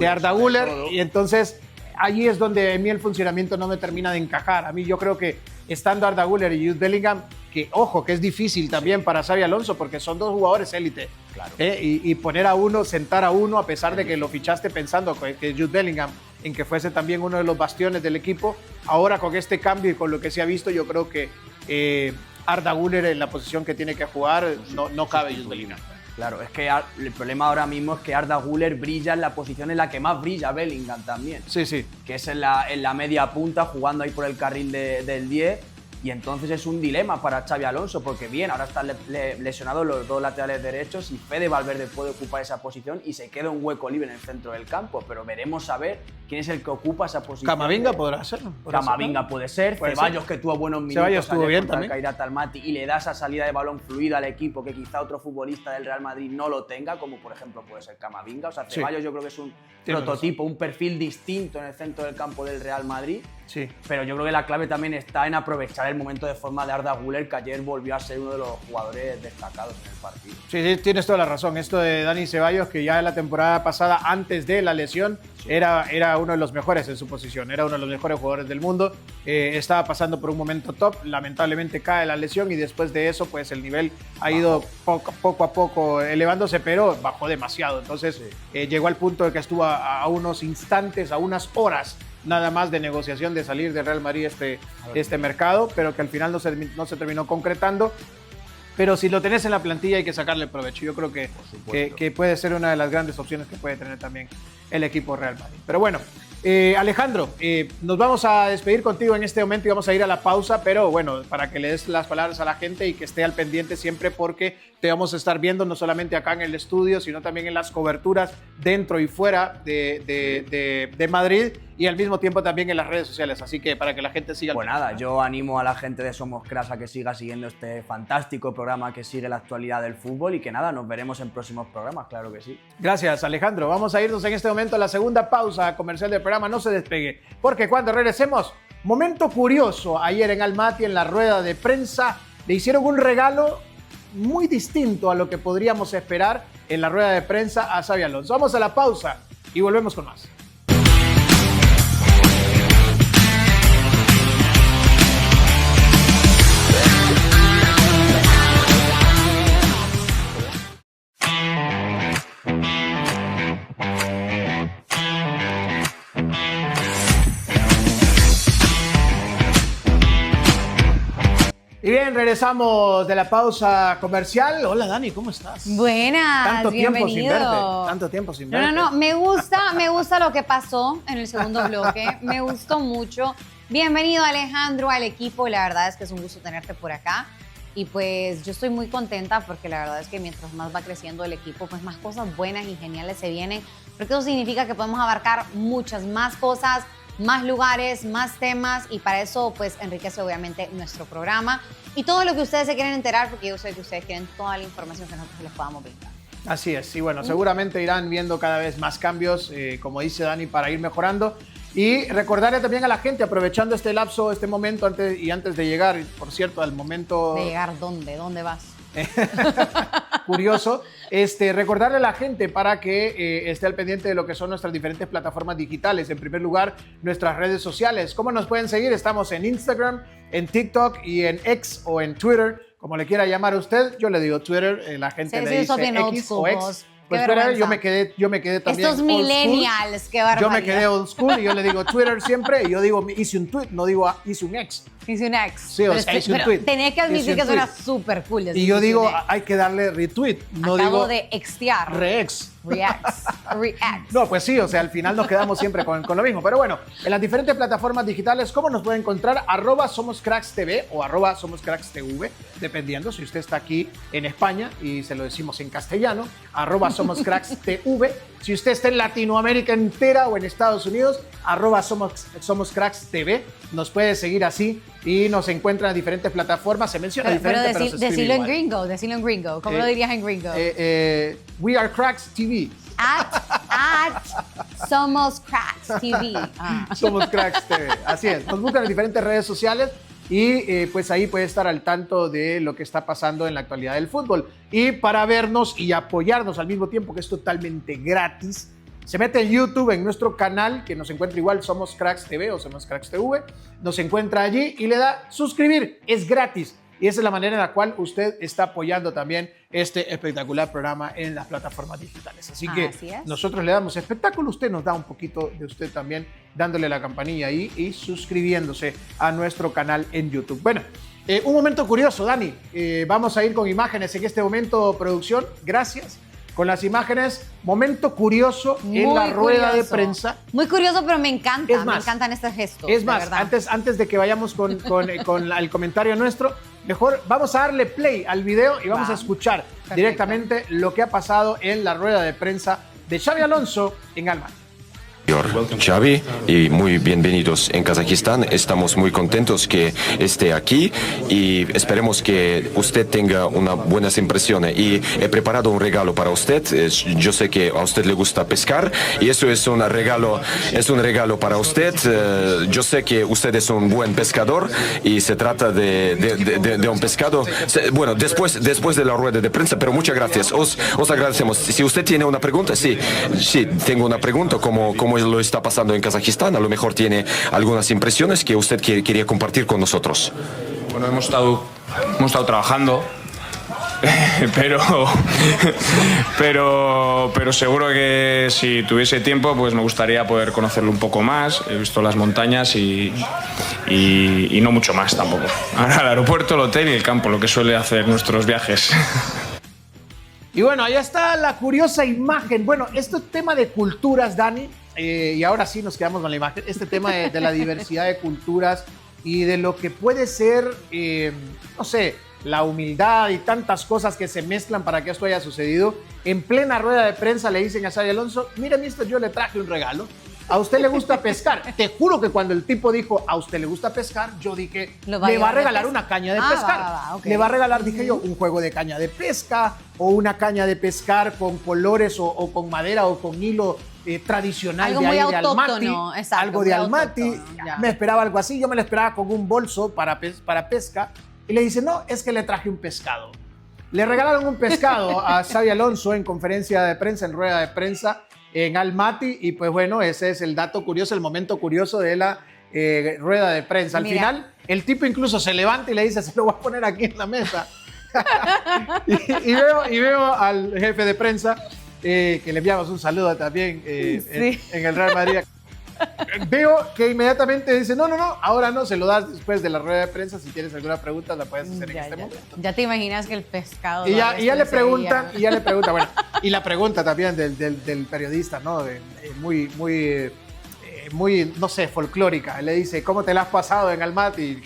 A: Arda Güler, y entonces allí es donde a mí el funcionamiento no me termina de encajar. A mí yo creo que estando Arda Güler y Jude Bellingham, que ojo, que es difícil también para Xabi Alonso porque son dos jugadores élite,
C: claro.
A: Y poner a uno, sentar a uno, a pesar de que lo fichaste pensando que Jude Bellingham, en que fuese también uno de los bastiones del equipo, ahora con este cambio y con lo que se ha visto, yo creo que Arda Güler en la posición que tiene que jugar no cabe Jude Bellingham.
C: Claro, es que el problema ahora mismo es que Arda Güler brilla en la posición en la que más brilla Bellingham también.
A: Sí.
C: Que es en la media punta, jugando ahí por el carril del 10. Y entonces es un dilema para Xabi Alonso, porque bien, ahora están lesionados los dos laterales derechos y Fede Valverde puede ocupar esa posición y se queda un hueco libre en el centro del campo, pero veremos a ver quién es el que ocupa esa posición.
A: Camavinga podrá serlo.
C: Camavinga puede ser, Ceballos que tuvo buenos minutos.
A: Ceballos estuvo bien también.
C: Kairat Almaty y le da esa salida de balón fluida al equipo que quizá otro futbolista del Real Madrid no lo tenga, como por ejemplo puede ser Camavinga. O sea, Ceballos yo creo que es un prototipo, un perfil distinto en el centro del campo del Real Madrid.
A: Sí.
C: Pero yo creo que la clave también está en aprovechar el momento de forma de Arda Güler, que ayer volvió a ser uno de los jugadores destacados en el partido.
A: Sí, tienes toda la razón. Esto de Dani Ceballos, que ya en la temporada pasada, antes de la lesión, era uno de los mejores en su posición, era uno de los mejores jugadores del mundo. Estaba pasando por un momento top, lamentablemente cae la lesión y después de eso, pues el nivel ha ido poco a poco elevándose, pero bajó demasiado. Entonces llegó al punto de que estuvo a unos instantes, a unas horas nada más de negociación de salir del Real Madrid este mercado, pero que al final no se terminó concretando. Pero si lo tenés en la plantilla hay que sacarle provecho. Yo creo que puede ser una de las grandes opciones que puede tener también el equipo Real Madrid. Pero bueno, Alejandro, nos vamos a despedir contigo en este momento y vamos a ir a la pausa, pero bueno, para que le des las palabras a la gente y que esté al pendiente siempre porque te vamos a estar viendo no solamente acá en el estudio, sino también en las coberturas dentro y fuera de Madrid y al mismo tiempo también en las redes sociales, así que para que la gente siga.
C: Pues nada, yo animo a la gente de Somos Cracks a que siga siguiendo este fantástico programa que sigue la actualidad del fútbol y que nada, nos veremos en próximos programas, claro que sí.
A: Gracias, Alejandro. Vamos a irnos en este momento a la segunda pausa comercial del programa. No se despegue, porque cuando regresemos, momento curioso. Ayer en Almaty, en la rueda de prensa, le hicieron un regalo muy distinto a lo que podríamos esperar en la rueda de prensa a Xabi Alonso. Vamos a la pausa y volvemos con más. Y bien, regresamos de la pausa comercial. Hola, Dani, ¿cómo estás?
B: Buenas,
A: Tanto
B: bienvenido.
A: tiempo sin verte. Tanto tiempo sin verte.
B: No, me gusta lo que pasó en el segundo bloque. Me gustó mucho. Bienvenido, Alejandro, al equipo. La verdad es que es un gusto tenerte por acá. Y pues yo estoy muy contenta porque la verdad es que mientras más va creciendo el equipo, pues más cosas buenas y geniales se vienen. Porque eso significa que podemos abarcar muchas más cosas, más lugares, más temas y para eso pues enriquece obviamente nuestro programa y todo lo que ustedes se quieren enterar porque yo sé que ustedes quieren toda la información que nosotros les podamos brindar.
A: Así es, y bueno, seguramente irán viendo cada vez más cambios, como dice Dani, para ir mejorando. Y recordarle también a la gente, aprovechando este lapso, este momento antes de llegar, por cierto, al momento...
B: ¿De llegar dónde? ¿Dónde vas?
A: Curioso, recordarle a la gente para que esté al pendiente de lo que son nuestras diferentes plataformas digitales. En primer lugar, nuestras redes sociales. ¿Cómo nos pueden seguir? Estamos en Instagram, en TikTok y en X o en Twitter, como le quiera llamar a usted. Yo le digo Twitter, la gente le dice X o X. Pues Twitter, yo me quedé también.
B: Estos millennials, qué barbaridad.
A: Yo me quedé old school y yo le digo Twitter siempre y yo digo hice un tweet, no digo hice un ex.
B: Hice un ex.
A: Sí, o sea, hice un tweet.
B: Tenés que admitir que suena súper cool.
A: Y yo digo, hay que darle retweet. No
B: Acabo
A: digo
B: de extear.
A: Reex.
B: Reacts.
A: No, pues sí, o sea, al final nos quedamos siempre con lo mismo. Pero bueno, en las diferentes plataformas digitales, ¿cómo nos pueden encontrar? @SomosCracksTV o @SomosCracksTV, dependiendo si usted está aquí en España y se lo decimos en castellano, @SomosCracksTV. Si usted está en Latinoamérica entera o en Estados Unidos, @SomosCracksTV. Nos puede seguir así y nos encuentra en diferentes plataformas. Se menciona diferente, pero se escribe
B: decilo en
A: igual.
B: gringo, decilo en gringo. ¿Cómo lo dirías en gringo?
A: We are Cracks TV.
B: At Somos Cracks TV.
A: Somos Cracks TV. Así es. Nos buscan en diferentes redes sociales y pues ahí puede estar al tanto de lo que está pasando en la actualidad del fútbol. Y para vernos y apoyarnos al mismo tiempo, que es totalmente gratis, se mete en YouTube, en nuestro canal, que nos encuentra igual, Somos Cracks TV o Somos Cracks TV. Nos encuentra allí y le da suscribir. Es gratis. Y esa es la manera en la cual usted está apoyando también este espectacular programa en las plataformas digitales. Así que nosotros le damos espectáculo, usted nos da un poquito de usted también, dándole la campanilla ahí y suscribiéndose a nuestro canal en YouTube. Bueno, un momento curioso, Dani. Vamos a ir con imágenes en este momento, producción. Gracias. Con las imágenes, momento curioso en la rueda de prensa.
B: Muy curioso, pero me encanta. Me encantan estos gestos.
A: Es más, antes de que vayamos con el comentario nuestro, mejor vamos a darle play al video y vamos a escuchar directamente lo que ha pasado en la rueda de prensa de Xabi Alonso en Almaty.
D: Xavi, y muy bienvenidos en Kazajistán. Estamos muy contentos que esté aquí y esperemos que usted tenga unas buenas impresiones. Y he preparado un regalo para usted. Yo sé que a usted le gusta pescar y eso es un regalo para usted. Yo sé que usted es un buen pescador y se trata de un pescado. Bueno, después de la rueda de prensa, pero muchas gracias. Os agradecemos. Si usted tiene una pregunta, sí, tengo una pregunta, como lo está pasando en Kazajistán. A lo mejor tiene algunas impresiones que usted quería compartir con nosotros.
E: Bueno, hemos estado trabajando, pero seguro que si tuviese tiempo, pues me gustaría poder conocerlo un poco más. He visto las montañas y no mucho más tampoco. Ahora el aeropuerto, el hotel y el campo, lo que suele hacer nuestros viajes.
A: Y bueno, ahí está la curiosa imagen. Bueno, este tema de culturas, Dani, y ahora sí nos quedamos con la imagen, este tema de la diversidad de culturas y de lo que puede ser, no sé, la humildad y tantas cosas que se mezclan para que esto haya sucedido. En plena rueda de prensa le dicen a Xabi Alonso, mire, mister, yo le traje un regalo. ¿A usted le gusta pescar? Te juro que cuando el tipo dijo, ¿a usted le gusta pescar? Yo dije, le va a regalar una caña de pescar.
B: Okay.
A: Le va a regalar, dije yo, un juego de caña de pesca o una caña de pescar con colores o con madera o con hilo tradicional
B: algo
A: de ahí
B: muy
A: de
B: autóctono,
A: Almaty.
B: exacto,
A: Algo de
B: muy
A: Almaty.
B: autóctono,
A: Me esperaba algo así. Yo me lo esperaba con un bolso para pesca. Y le dice, no, es que le traje un pescado. Le regalaron un pescado a Xabi Alonso en conferencia de prensa, en rueda de prensa, en Almaty, y pues bueno, ese es el dato curioso, el momento curioso de la rueda de prensa. Al final, el tipo incluso se levanta y le dice, se lo voy a poner aquí en la mesa. y veo al jefe de prensa, que le enviamos un saludo también en el Real Madrid. Veo que inmediatamente dice, no, ahora no, se lo das después de la rueda de prensa. Si tienes alguna pregunta, la puedes hacer en este momento.
B: Ya te imaginas que el pescado...
A: Y ya le preguntan, bueno, y la pregunta también del periodista, ¿no? Muy, no sé, folclórica. Le dice, ¿cómo te la has pasado en Almaty?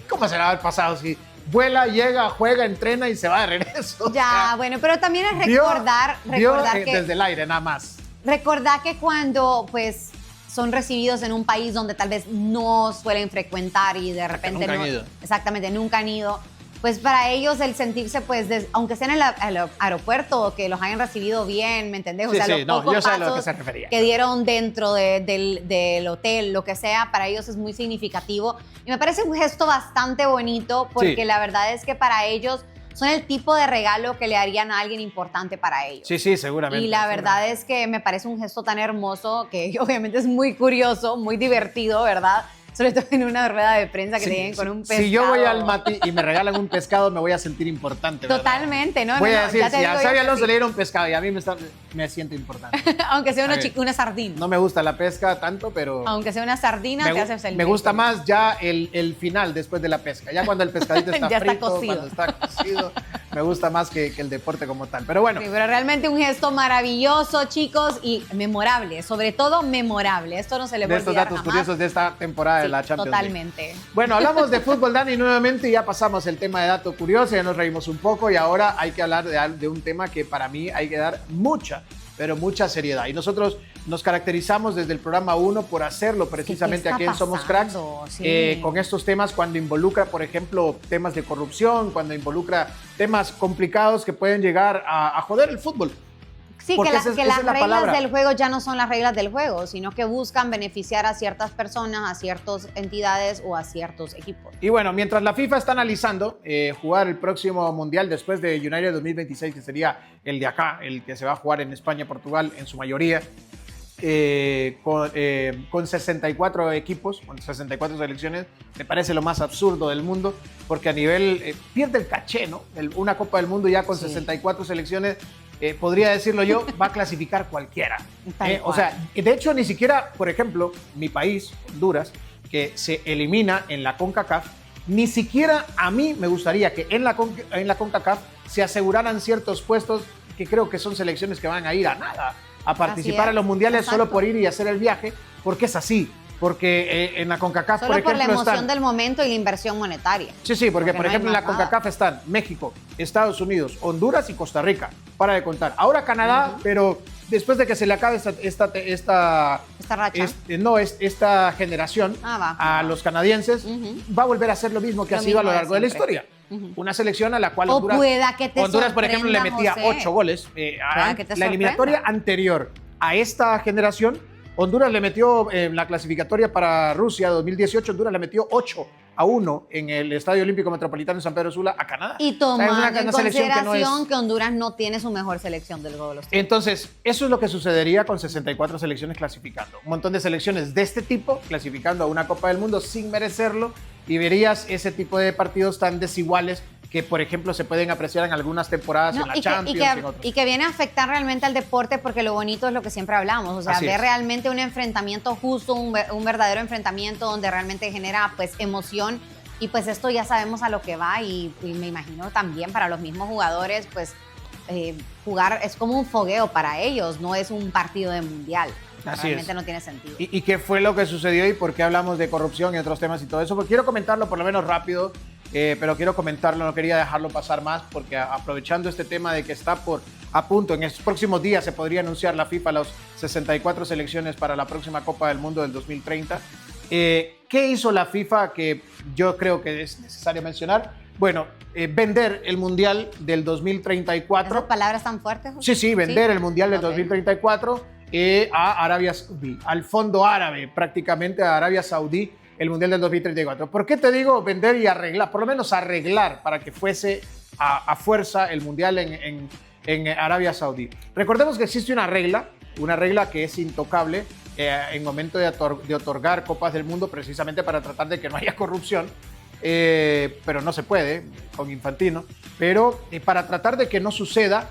A: ¿Cómo se la va a haber pasado si vuela, llega, juega, entrena y se va de regreso?
B: Ya, bueno, pero también es recordar que...
A: desde el aire, nada más.
B: Recordar que cuando, pues, son recibidos en un país donde tal vez no suelen frecuentar y de repente
A: nunca han ido.
B: Exactamente, nunca han ido, pues para ellos el sentirse, pues, aunque sea en el aeropuerto o que los hayan recibido bien, ¿me entendés? O sea, los pocos
A: yo sé a lo que
B: pasos
A: se refería.
B: que dieron dentro del hotel, lo que sea, para ellos es muy significativo. Y me parece un gesto bastante bonito porque la verdad es que para ellos son el tipo de regalo que le harían a alguien importante para ellos.
A: Sí, seguramente.
B: Y la verdad es que me parece un gesto tan hermoso que obviamente es muy curioso, muy divertido, ¿verdad? Sobre todo en una rueda de prensa que te lleguen con un pescado.
A: Si yo voy al Almaty y me regalan un pescado, me voy a sentir importante, ¿verdad?
B: Totalmente, ¿no?
A: Voy a decir, si a Xabi Alonso
B: sí.
A: le dieron un pescado y a mí me siento importante.
B: Aunque sea una sardina.
A: No me gusta la pesca tanto, pero...
B: Aunque sea una sardina, te haces el...
A: Me gusta más ya el final después de la pesca. Ya cuando el pescadito está
B: ya
A: frito,
B: está cocido.
A: cuando está cocido, me gusta más que el deporte como tal. Pero bueno.
B: Sí, pero realmente un gesto maravilloso, chicos, y memorable. Sobre todo memorable. Esto no se le va a olvidar
A: de estos datos
B: jamás.
A: curiosos de esta temporada de la Champions League.
B: Totalmente.
A: Bueno, hablamos de fútbol, Dani, nuevamente, ya pasamos el tema de dato curioso, ya nos reímos un poco y ahora hay que hablar de un tema que para mí hay que dar mucha, pero mucha seriedad. Y nosotros nos caracterizamos desde el programa 1 por hacerlo precisamente aquí en Somos Cracks, con estos temas cuando involucra, por ejemplo, temas de corrupción, cuando involucra temas complicados que pueden llegar a joder el fútbol.
B: Sí,
A: porque
B: que las reglas del juego ya no son las reglas del juego, sino que buscan beneficiar a ciertas personas, a ciertas entidades o a ciertos equipos.
A: Y bueno, mientras la FIFA está analizando jugar el próximo Mundial después de United 2026, que sería el de acá, el que se va a jugar en España, Portugal, en su mayoría, con 64 equipos, con 64 selecciones, me parece lo más absurdo del mundo, porque a nivel, pierde el caché, ¿no? Una Copa del Mundo ya con 64 selecciones, podría decirlo yo, va a clasificar cualquiera. O sea, de hecho, ni siquiera, por ejemplo, mi país, Honduras, que se elimina en la CONCACAF, ni siquiera a mí me gustaría que en la CONCACAF se aseguraran ciertos puestos que creo que son selecciones que van a ir a nada, a participar en los mundiales solo por ir y hacer el viaje, porque es así. Porque en la CONCACAF,
B: solo
A: por ejemplo,
B: por la emoción del momento y la inversión monetaria.
A: Sí, porque por ejemplo en la CONCACAF están México, Estados Unidos, Honduras y Costa Rica, para de contar. Ahora Canadá, pero después de que se le acabe esta generación a los canadienses, va a volver a hacer lo mismo que ha sido a lo largo de la historia. Una selección a la cual Honduras, por ejemplo, le metía 8 goles. La eliminatoria anterior a esta generación, Honduras le metió en la clasificatoria para Rusia 2018, Honduras le metió 8-1 en el Estadio Olímpico Metropolitano en San Pedro Sula a Canadá.
B: Y tomando en consideración
A: que
B: Honduras no tiene su mejor selección del juego de los tiempos.
A: Entonces, eso es lo que sucedería con 64 selecciones clasificando. Un montón de selecciones de este tipo clasificando a una Copa del Mundo sin merecerlo, y verías ese tipo de partidos tan desiguales que, por ejemplo, se pueden apreciar en algunas temporadas en la Champions y en otros.
B: Y que viene a afectar realmente al deporte, porque lo bonito es lo que siempre hablamos, o sea, ver realmente un enfrentamiento justo, un verdadero enfrentamiento donde realmente genera, pues, emoción, y pues esto ya sabemos a lo que va, y me imagino también para los mismos jugadores, pues, jugar es como un fogueo para ellos, no es un partido de mundial.
A: Así
B: Realmente
A: es.
B: no tiene sentido.
A: ¿Y qué fue lo que sucedió y por qué hablamos de corrupción y otros temas y todo eso? Porque quiero comentarlo por lo menos rápido, pero quiero comentarlo, no quería dejarlo pasar más, porque aprovechando este tema de que está a punto, en estos próximos días se podría anunciar la FIFA las 64 selecciones para la próxima Copa del Mundo del 2030. ¿Qué hizo la FIFA que yo creo que es necesario mencionar? Bueno, vender el Mundial del 2034.
B: ¿Esas palabras tan fuertes, José?
A: Sí, vender el Mundial del
B: Ok.
A: 2034 a Arabia Saudí, al fondo árabe, prácticamente a Arabia Saudí, el Mundial del 2034. ¿Por qué te digo vender y arreglar? Por lo menos arreglar para que fuese a fuerza el Mundial en Arabia Saudí. Recordemos que existe una regla que es intocable en momento de otorgar Copas del Mundo, precisamente para tratar de que no haya corrupción. Pero no se puede con Infantino. Pero para tratar de que no suceda,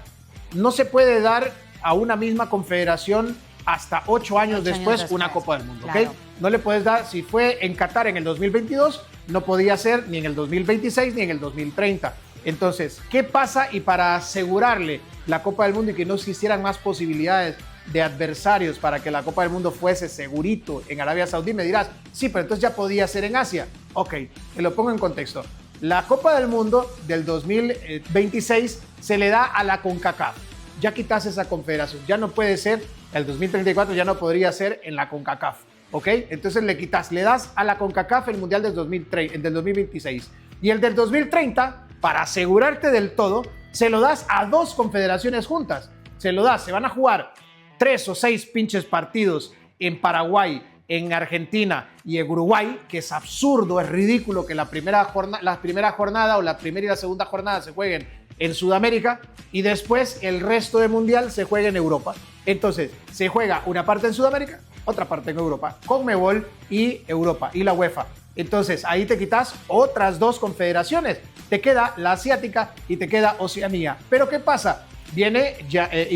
A: no se puede dar a una misma confederación hasta 8 años después una Copa del Mundo.
B: Claro.
A: ¿Ok? No le puedes dar, si fue en Qatar en el 2022, no podía ser ni en el 2026 ni en el 2030. Entonces, ¿qué pasa? Y para asegurarle la Copa del Mundo y que no existieran más posibilidades de adversarios para que la Copa del Mundo fuese segurito en Arabia Saudí, me dirás, sí, pero entonces ya podía ser en Asia. Ok, te lo pongo en contexto. La Copa del Mundo del 2026 se le da a la CONCACAF. Ya quitas esa confederación, ya no puede ser, el 2034 ya no podría ser en la CONCACAF, ¿ok? Entonces le das a la CONCACAF el Mundial del 2026. Y el del 2030, para asegurarte del todo, se lo das a 2 confederaciones juntas. Se van a jugar 3 o 6 pinches partidos en Paraguay, en Argentina y en Uruguay, que es absurdo, es ridículo que la primera jornada o la primera y la segunda jornada se jueguen en Sudamérica y después el resto del mundial se juega en Europa. Entonces, se juega una parte en Sudamérica, otra parte en Europa, CONMEBOL y Europa y la UEFA. Entonces, ahí te quitas otras 2 confederaciones. Te queda la asiática y te queda Oceanía. Pero ¿qué pasa? Viene Gianni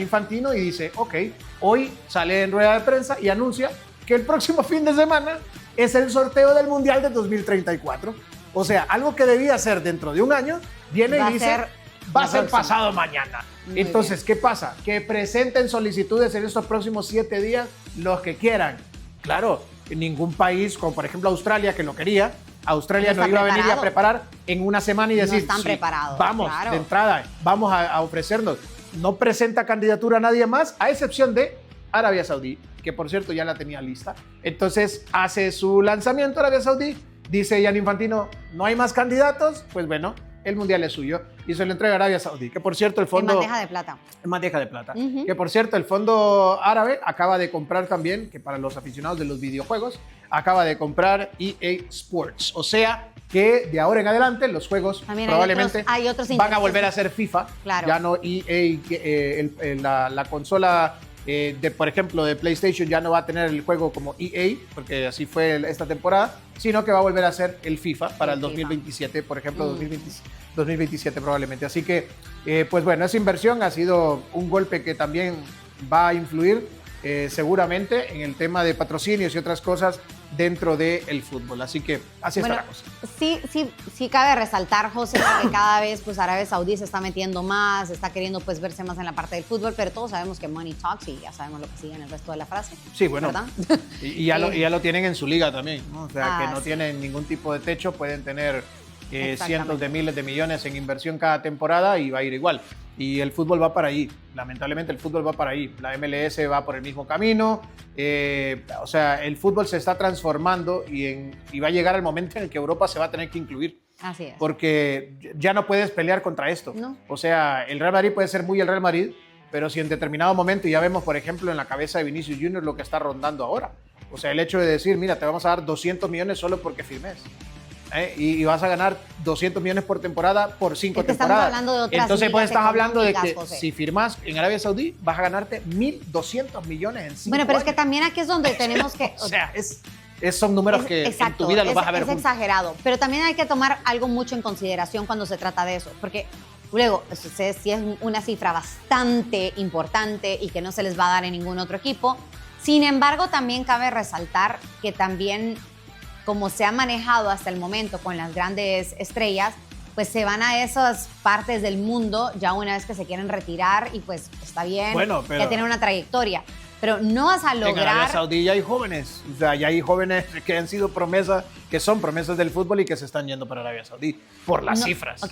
A: Infantino y dice, ok, hoy sale en rueda de prensa y anuncia que el próximo fin de semana es el sorteo del Mundial de 2034. O sea, algo que debía ser dentro de un año, viene y dice, va a ser pasado mañana.
B: Muy
A: Entonces, ¿qué pasa? Que presenten solicitudes en estos próximos 7 días los que quieran. Claro, en ningún país, como por ejemplo Australia, que lo quería, Australia no iba a venir a preparar en una semana y decir,
B: no están preparados.
A: Vamos,
B: claro.
A: de entrada, vamos a ofrecernos. No presenta candidatura a nadie más, a excepción de Arabia Saudí, que por cierto ya la tenía lista. Entonces hace su lanzamiento Arabia Saudí, dice Gianni Infantino, no hay más candidatos, pues bueno, el mundial es suyo y se lo entrega a Arabia Saudí, que por cierto el fondo...
B: En bandeja de plata.
A: En bandeja de plata. Que por cierto el fondo árabe acaba de comprar también, que para los aficionados de los videojuegos, acaba de comprar EA Sports. O sea que de ahora en adelante los juegos
B: También
A: probablemente
B: hay otros
A: van a
B: intereses.
A: volver a ser FIFA.
B: Claro.
A: Ya no EA, la consola por ejemplo, de PlayStation ya no va a tener el juego como EA, porque así fue esta temporada, sino que va a volver a ser el FIFA para el 2027, por ejemplo, 2027 probablemente. Así que, pues bueno, esa inversión ha sido un golpe que también va a influir seguramente en el tema de patrocinios y otras cosas dentro del fútbol. Así que así está la cosa.
B: Sí cabe resaltar, José, que cada vez pues Arabia Saudí se está metiendo más, está queriendo pues verse más en la parte del fútbol, pero todos sabemos que money talks y ya sabemos lo que sigue en el resto de la frase.
A: Sí, bueno,
B: ¿verdad?
A: y ya lo tienen en su liga también, ¿no? O sea, que no
B: sí.
A: tienen ningún tipo de techo, pueden tener cientos de miles de millones en inversión cada temporada y va a ir igual. Y el fútbol va para ahí, lamentablemente el fútbol va para ahí. La MLS va por el mismo camino, o sea, el fútbol se está transformando y va a llegar el momento en el que Europa se va a tener que incluir.
B: Así es.
A: Porque ya no puedes pelear contra esto.
B: No.
A: O sea, el Real Madrid puede ser muy el Real Madrid, pero si en determinado momento, y ya vemos, por ejemplo, en la cabeza de Vinicius Junior lo que está rondando ahora. O sea, el hecho de decir, mira, te vamos a dar 200 millones solo porque firmes. Y vas a ganar 200 millones por temporada por 5
B: Es que estamos
A: temporadas.
B: hablando de otras
A: Entonces, pues
B: ligas
A: estás hablando de que
B: económicas, José.
A: si firmas en Arabia Saudí, vas a ganarte 1.200 millones en 5
B: Bueno, pero es que
A: años.
B: también aquí es donde tenemos que...
A: O sea, son números que en tu vida los vas a ver
B: es
A: juntos.
B: exagerado, pero también hay que tomar algo mucho en consideración cuando se trata de eso, porque luego, sí es una cifra bastante importante y que no se les va a dar en ningún otro equipo. Sin embargo, también cabe resaltar que también, como se ha manejado hasta el momento con las grandes estrellas, pues se van a esas partes del mundo ya una vez que se quieren retirar y pues está bien,
A: Bueno, pero-
B: que tienen una trayectoria. Pero no vas a
A: En Arabia
B: lograr...
A: Saudí ya hay jóvenes, o sea, ya hay jóvenes que han sido promesas, que son promesas del fútbol y que se están yendo para Arabia Saudí por las
B: No,
A: cifras.
B: Ok,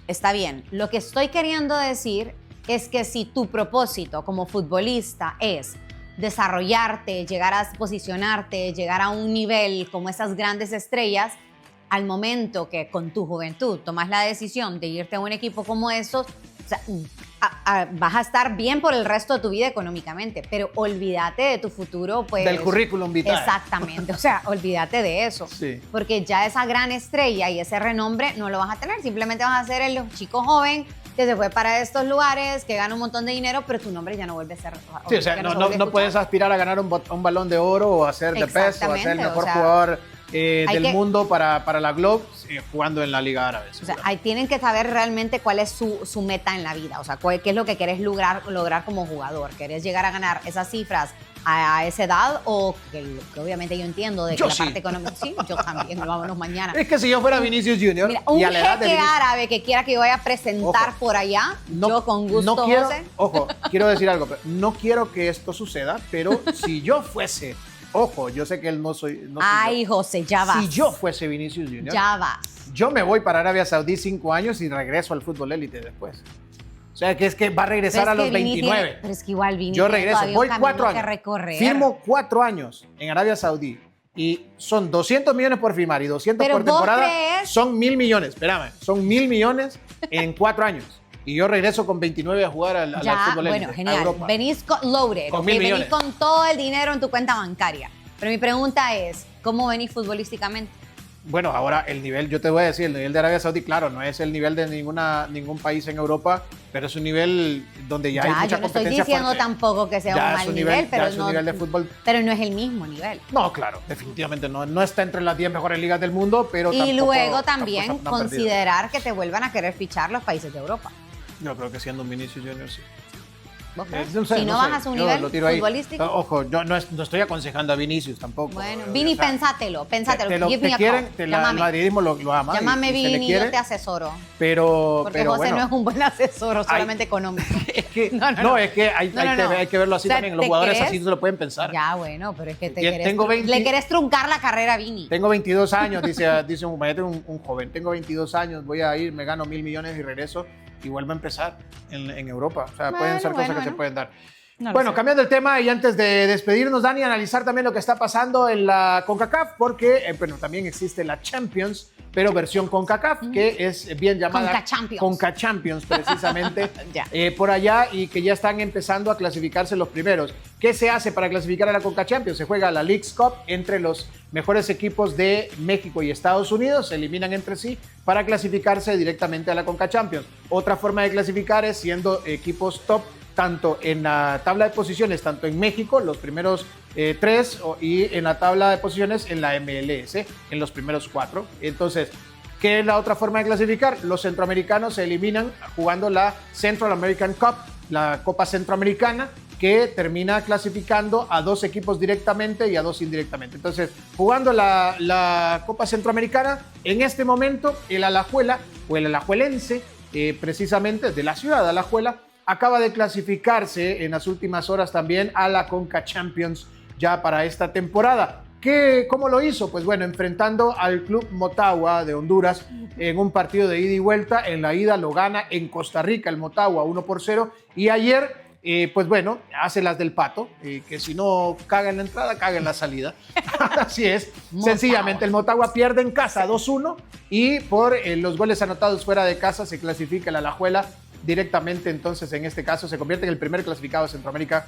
B: está bien. Lo que estoy queriendo decir es que si tu propósito como futbolista es desarrollarte, llegar a posicionarte, llegar a un nivel como esas grandes estrellas, al momento que con tu juventud tomas la decisión de irte a un equipo como estos, o sea, vas a estar bien por el resto de tu vida económicamente, pero olvídate de tu futuro, pues...
A: Del currículum vitae.
B: Exactamente, o sea, olvídate de eso.
A: Sí.
B: Porque ya esa gran estrella y ese renombre no lo vas a tener, simplemente vas a ser el chico joven que se fue para estos lugares, que gana un montón de dinero, pero tu nombre ya no vuelve a ser...
A: Sí, o sea,
B: que
A: no,
B: se
A: no,
B: vuelve a
A: no
B: escuchar.
A: puedes aspirar a ganar un balón de oro o a ser de peso o a ser el
B: Exactamente,
A: mejor
B: o sea,
A: jugador
B: hay
A: del
B: que-
A: mundo para la Globe jugando en la Liga Árabe.
B: O sea, ahí tienen que saber realmente cuál es su meta en la vida, o sea, qué es lo que querés lograr como jugador. ¿Querés llegar a ganar esas cifras a esa edad? O que obviamente yo entiendo de que
A: Yo
B: la
A: sí.
B: parte económica... Sí, yo también, vámonos mañana.
A: Es que si yo fuera Vinicius Junior
B: Mira, un
A: y a la edad de
B: jeque
A: Vinicius,
B: árabe que quiera que yo vaya a presentar
A: Ojo,
B: por allá, yo con gusto,
A: no quiero,
B: José.
A: ojo, quiero decir algo, pero no quiero que esto suceda, pero si yo fuese, ojo, yo sé que él no soy, no soy
B: Ay,
A: yo.
B: José, ya vas.
A: Si yo fuese Vinicius Junior,
B: Ya vas.
A: yo me voy para Arabia Saudí 5 años y regreso al fútbol élite después. O sea, que es que va a regresar
B: Pero
A: a
B: es
A: los
B: que Vini
A: 29.
B: tiene- pero es que igual Vini
A: Yo
B: tiene
A: regreso,
B: todavía un
A: voy
B: camino
A: 4
B: que
A: años.
B: recorrer.
A: Firmo 4 años en Arabia Saudí y son 200 millones por firmar y 200
B: Pero
A: por
B: vos
A: temporada.
B: crees-
A: Son 1.000 millones, espérame, son 1.000 millones en 4 años. Y yo regreso con 29 a jugar al
B: Ya,
A: fútbol élite,
B: bueno,
A: a
B: genial.
A: Europa.
B: Venís loaded,
A: Con
B: ¿ok?
A: 1.000
B: Venís
A: millones.
B: con todo el dinero en tu cuenta bancaria. Pero mi pregunta es, ¿cómo venís futbolísticamente?
A: Bueno, ahora el nivel, yo te voy a decir, el nivel de Arabia Saudí, claro, no es el nivel de ningún país en Europa, pero es un nivel donde ya hay mucha
B: yo no estoy
A: competencia
B: diciendo
A: fuerte.
B: tampoco que sea
A: Ya
B: un
A: es
B: mal
A: un
B: nivel,
A: nivel-
B: pero
A: ya es un
B: no,
A: nivel de fútbol.
B: pero no es el mismo nivel.
A: No, claro, definitivamente no. No está entre las 10 mejores ligas del mundo, pero
B: Y
A: tampoco,
B: luego también
A: tampoco está tan perdido.
B: considerar que te vuelvan a querer fichar los países de Europa.
A: Yo creo que siendo un Vinicius Junior sí.
B: ¿Vos crees?
A: No sé,
B: si no
A: sé,
B: bajas un
A: yo
B: nivel
A: lo tiro ahí.
B: futbolístico.
A: Ojo, yo no estoy aconsejando a Vinicius tampoco.
B: Bueno,
A: O
B: Vini,
A: sea,
B: pensátelo.
A: te
B: Give me a
A: quieren,
B: call.
A: el
B: Llámame.
A: madridismo lo ama.
B: Llámame,
A: y se le
B: Vini,
A: quiere,
B: yo te asesoro.
A: pero
B: Porque José
A: bueno,
B: no es un buen asesor, solamente económico.
A: es que,
B: No.
A: es que hay,
B: No,
A: hay
B: no,
A: que,
B: no.
A: hay que verlo así
B: O sea,
A: también. Los
B: ¿te
A: jugadores
B: querés?
A: así no se lo pueden pensar.
B: Ya, bueno, pero es que
A: Que tengo 20
B: le querés truncar la carrera a Vini.
A: Tengo 22 años, dice un joven. Tengo 22 años, voy a ir, me gano 1.000 millones y regreso y vuelvo a empezar en Europa. O sea, pueden ser cosas que se pueden dar.
B: No lo
A: Bueno,
B: sé.
A: cambiando el tema y antes de despedirnos, Dani, analizar también lo que está pasando en la CONCACAF, porque bueno, también existe la Champions, pero versión CONCACAF, que es bien llamada
B: CONCAChampions.
A: CONCAChampions, precisamente,
B: Ya.
A: por allá, y que ya están empezando a clasificarse los primeros. ¿Qué se hace para clasificar a la CONCAChampions? Se juega la Leagues Cup entre los mejores equipos de México y Estados Unidos, se eliminan entre sí para clasificarse directamente a la CONCAChampions. Otra forma de clasificar es siendo equipos top tanto en la tabla de posiciones, tanto en México, los primeros 3, y en la tabla de posiciones en la MLS, en los primeros 4. Entonces, ¿qué es la otra forma de clasificar? Los centroamericanos se eliminan jugando la Central American Cup, la Copa Centroamericana, que termina clasificando a 2 equipos directamente y a 2 indirectamente. Entonces, jugando la Copa Centroamericana, en este momento el Alajuela, o el alajuelense, precisamente de la ciudad de Alajuela, acaba de clasificarse en las últimas horas también a la CONCAChampions ya para esta temporada. ¿Cómo lo hizo? Pues bueno, enfrentando al Club Motagua de Honduras en un partido de ida y vuelta. En la ida lo gana en Costa Rica el Motagua 1-0, y ayer, pues bueno, hace las del pato, que si no caga en la entrada, caga en la salida. Así es, sencillamente el Motagua pierde en casa 2-1 y por los goles anotados fuera de casa se clasifica el Alajuela directamente. Entonces, en este caso, se convierte en el primer clasificado de Centroamérica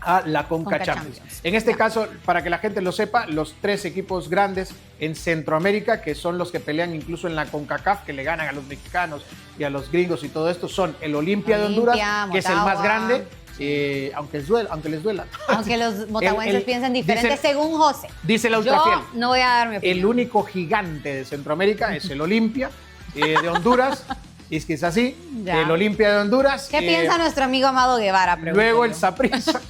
A: a la CONCAChampions. En este caso, para que la gente lo sepa, los 3 equipos grandes en Centroamérica, que son los que pelean incluso en la CONCACAF, que le ganan a los mexicanos y a los gringos y todo esto, son el Olimpia de Honduras, que es el más
B: Motagua.
A: grande, aunque les duela.
B: Aunque los motahuenses piensen diferente,
A: dice-
B: según José.
A: Dice el ultrafiel.
B: Yo no voy a dar mi opinión.
A: El único gigante de Centroamérica es el Olimpia de Honduras. Y es que es así,
B: Ya.
A: el Olimpia de Honduras.
B: ¿Qué piensa nuestro amigo Amado Guevara?
A: Luego el
B: Pregúntale.
A: Saprissa.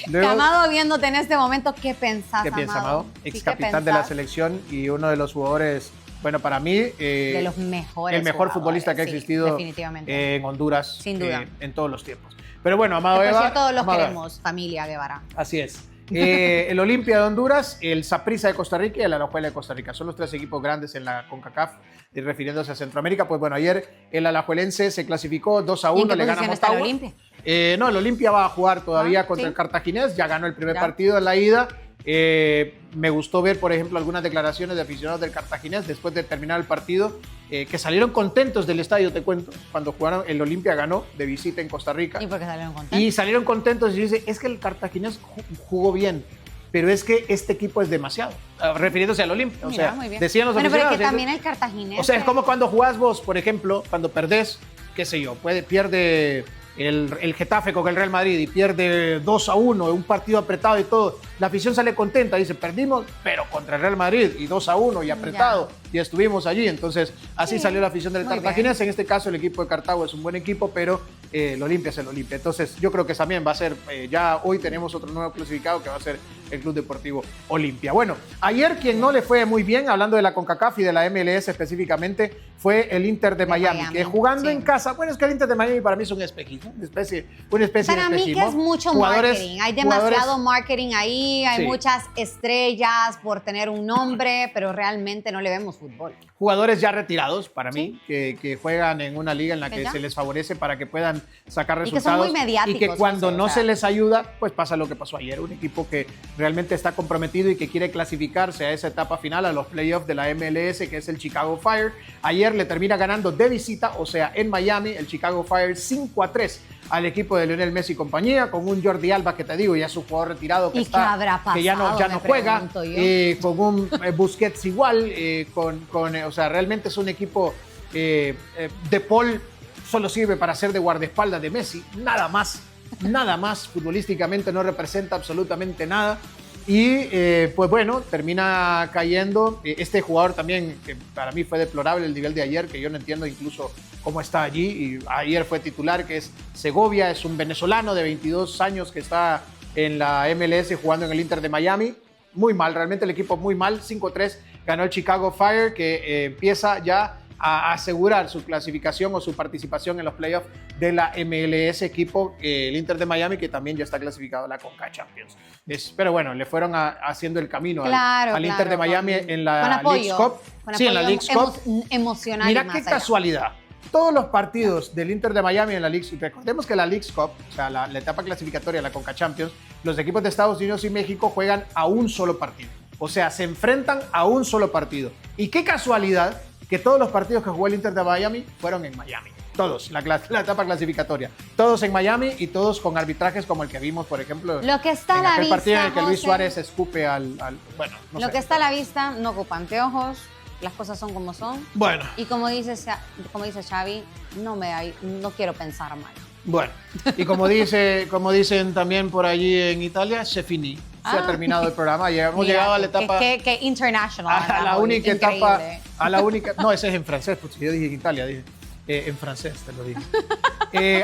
B: Que Amado, viéndote en este momento, ¿qué pensás,
A: ¿Qué piensa
B: Amado?
A: Amado?
B: ¿Sí,
A: Ex
B: qué
A: capitán de la
B: pensás?
A: selección y uno de los jugadores Bueno, para mí...
B: de los mejores
A: el mejor
B: jugadores,
A: futbolista que ha
B: sí,
A: existido
B: definitivamente.
A: en Honduras
B: Sin duda.
A: en todos los tiempos. Pero bueno, Amado
B: Que, por
A: Eva...
B: cierto, los
A: Amado Eva.
B: queremos, familia Guevara.
A: Así es. El Olimpia de Honduras, el Saprissa de Costa Rica y el Alajuela de Costa Rica. Son los 3 equipos grandes en la CONCACAF, refiriéndose a Centroamérica. Pues bueno, ayer el alajuelense se clasificó 2-1,
B: ¿Y en qué
A: le gana
B: posición está el
A: Motagua.
B: Olimpia?
A: No, el Olimpia va a jugar todavía contra
B: sí.
A: el Cartaginés, ya ganó el primer
B: Ya.
A: partido en la ida. Me gustó ver, por ejemplo, algunas declaraciones de aficionados del Cartaginés después de terminar el partido, que salieron contentos del estadio, te cuento, cuando jugaron, el Olimpia ganó de visita en Costa Rica.
B: ¿Y por qué salieron contentos?
A: Y salieron contentos y dice, es que el Cartaginés jugó bien, pero es que este equipo es demasiado, refiriéndose al Olimpia. O
B: Mira,
A: sea,
B: muy bien.
A: decían los
B: Bueno, pero es
A: aficionados.
B: que también el Cartaginés...
A: O sea, es como cuando jugás vos, por ejemplo, cuando perdés, qué sé yo, pierde el Getafe con el Real Madrid y pierde 2-1, un partido apretado y todo. La afición sale contenta, dice, perdimos, pero contra el Real Madrid y 2-1 y apretado. Y estuvimos allí. Entonces, así
B: Sí,
A: salió la afición del
B: muy
A: Cartaginés. En este caso, el equipo de Cartago es un buen equipo, pero el Olimpia es el Olimpia. Entonces, yo creo que también va a ser, ya hoy tenemos otro nuevo clasificado que va a ser el Club Deportivo Olimpia. Bueno, ayer quien no le fue muy bien, hablando de la CONCACAF y de la MLS específicamente, fue el Inter de Miami, que jugando
B: sí.
A: en casa, bueno, es que el Inter de Miami para mí es un espejismo, una especie
B: Para
A: de espejismo.
B: mí que es mucho marketing, hay demasiado marketing ahí, hay
A: Sí.
B: muchas estrellas por tener un nombre, pero realmente no le vemos fútbol.
A: Jugadores ya retirados, para mí, que juegan en una liga en la que
B: ¿Ya?
A: se les favorece para que puedan sacar
B: Y que son
A: resultados.
B: muy mediáticos,
A: Y que cuando
B: José,
A: no
B: o sea.
A: se les ayuda, pues pasa lo que pasó ayer. Un equipo que realmente está comprometido y que quiere clasificarse a esa etapa final, a los playoffs de la MLS, que es el Chicago Fire. Ayer le termina ganando de visita, o sea, en Miami, el Chicago Fire 5-3 al equipo de Lionel Messi y compañía, con un Jordi Alba que te digo, ya es un jugador retirado que,
B: ¿Y qué habrá
A: que ya no
B: pasado, me
A: juega,
B: pregunto yo?
A: con un Busquets igual, o sea, realmente es un equipo de Paul solo sirve para ser de guardaespaldas de Messi, nada más, futbolísticamente no representa absolutamente nada. Y pues bueno, termina cayendo este jugador también, que para mí fue deplorable el nivel de ayer, que yo no entiendo incluso cómo está allí. Y ayer fue titular, que es Segovia, es un venezolano de 22 años que está en la MLS jugando en el Inter de Miami. Muy mal, realmente el equipo muy mal, 5-3 ganó el Chicago Fire, que empieza ya a asegurar su clasificación o su participación en los playoffs de la MLS, equipo, el Inter de Miami, que también ya está clasificado a la Conca Champions. Pero bueno, le fueron haciendo el camino al Inter de Miami en la Leagues Cup.
B: Sí,
A: en la Leagues Cup.
B: Emocional.
A: Mira
B: y más
A: qué
B: allá.
A: casualidad. Todos los partidos del Inter de Miami en la Leagues Cup, recordemos que la Leagues Cup, o sea, la etapa clasificatoria de la Conca Champions, los equipos de Estados Unidos y México juegan a un solo partido. O sea, se enfrentan a un solo partido. Y qué casualidad que todos los partidos que jugó el Inter de Miami fueron en Miami. Todos, la etapa clasificatoria. Todos en Miami y todos con arbitrajes como el que vimos, por ejemplo,
B: Lo que está
A: en
B: a la
A: aquel partido en el
B: vista,
A: que Luis
B: José,
A: Suárez escupe bueno, no
B: lo
A: sé.
B: que está a la vista no ocupa anteojos, las cosas son como son.
A: Bueno,
B: Y como dice Xavi, no quiero pensar mal.
A: bueno. Y como dicen también por allí en Italia, se finí. Se ha terminado el programa. Hemos
B: Mira,
A: llegado a la etapa...
B: Que international.
A: A
B: ¿verdad,
A: la
B: Juli?
A: única
B: Increíble.
A: etapa, a la única, no, ese es en francés, pues yo dije en Italia, dije, en francés te lo dije.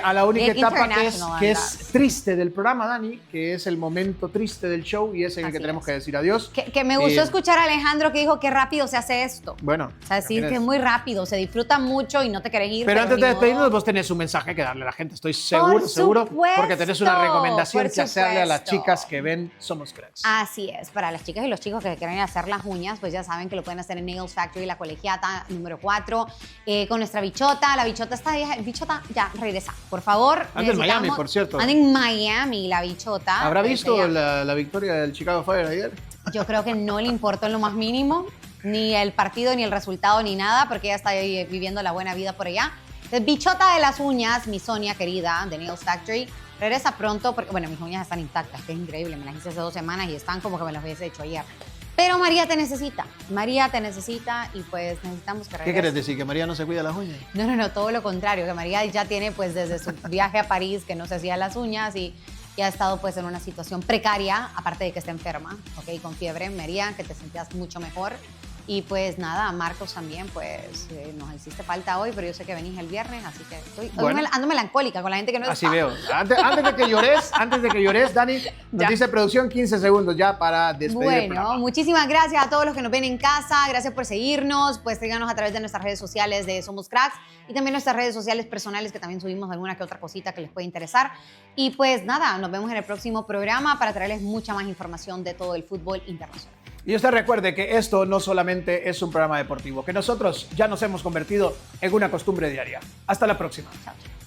A: A la única
B: Bien
A: etapa
B: international,
A: que
B: andas.
A: es triste del programa, Dani, que es el momento triste del show y es en el que
B: Así
A: tenemos
B: es.
A: que decir adiós.
B: Que me gustó escuchar a Alejandro que dijo que rápido se hace esto.
A: Bueno.
B: O sea, decir
A: también
B: que es muy rápido, se disfruta mucho y no te querés ir.
A: Pero antes
B: ni
A: de
B: modo.
A: despedirnos, vos tenés un mensaje que darle a la gente, estoy seguro,
B: supuesto,
A: porque tenés una recomendación
B: por
A: que hacerle a las
B: supuesto.
A: chicas que ven Somos Cracks.
B: Así es, para las chicas y los chicos que quieren hacer las uñas, pues ya saben que lo pueden hacer en Nails Factory, la colegiata número 4, con nuestra bichota. La bichota está bichota, ya regresa, por favor.
A: Anda en Miami, por cierto.
B: Anda en Miami, la bichota.
A: ¿Habrá
B: Pues
A: visto
B: ella-
A: la victoria del Chicago Fire ayer?
B: Yo creo que no le importó en lo más mínimo, ni el partido, ni el resultado, ni nada, porque ella está ahí viviendo la buena vida por allá. Entonces, bichota de las uñas, mi Sonia querida, de Nails Factory, regresa pronto, porque, bueno, mis uñas están intactas, que es increíble, me las hice hace 2 semanas y están como que me las hubiese hecho ayer. Pero María te necesita y pues necesitamos que regrese.
A: ¿Qué quieres decir? ¿Que María no se cuida las uñas?
B: No, todo lo contrario, que María ya tiene pues desde su viaje a París que no se hacía las uñas y ha estado pues en una situación precaria, aparte de que está enferma, ¿ok? Con fiebre. María, que te sentías mucho mejor. Y pues nada, Marcos también, pues nos hiciste falta hoy, pero yo sé que venís el viernes, así que ando melancólica con la gente que no
A: Así
B: está.
A: veo. Antes de que llores, Dani, nos
B: Ya.
A: dice producción 15 segundos ya para despedir el
B: Bueno,
A: programa.
B: muchísimas gracias a todos los que nos ven en casa, gracias por seguirnos, pues síganos a través de nuestras redes sociales de Somos Cracks y también nuestras redes sociales personales que también subimos alguna que otra cosita que les puede interesar. Y pues nada, nos vemos en el próximo programa para traerles mucha más información de todo el fútbol internacional.
A: Y usted recuerde que esto no solamente es un programa deportivo, que nosotros ya nos hemos convertido en una costumbre diaria. Hasta la próxima.
B: Chao, chao.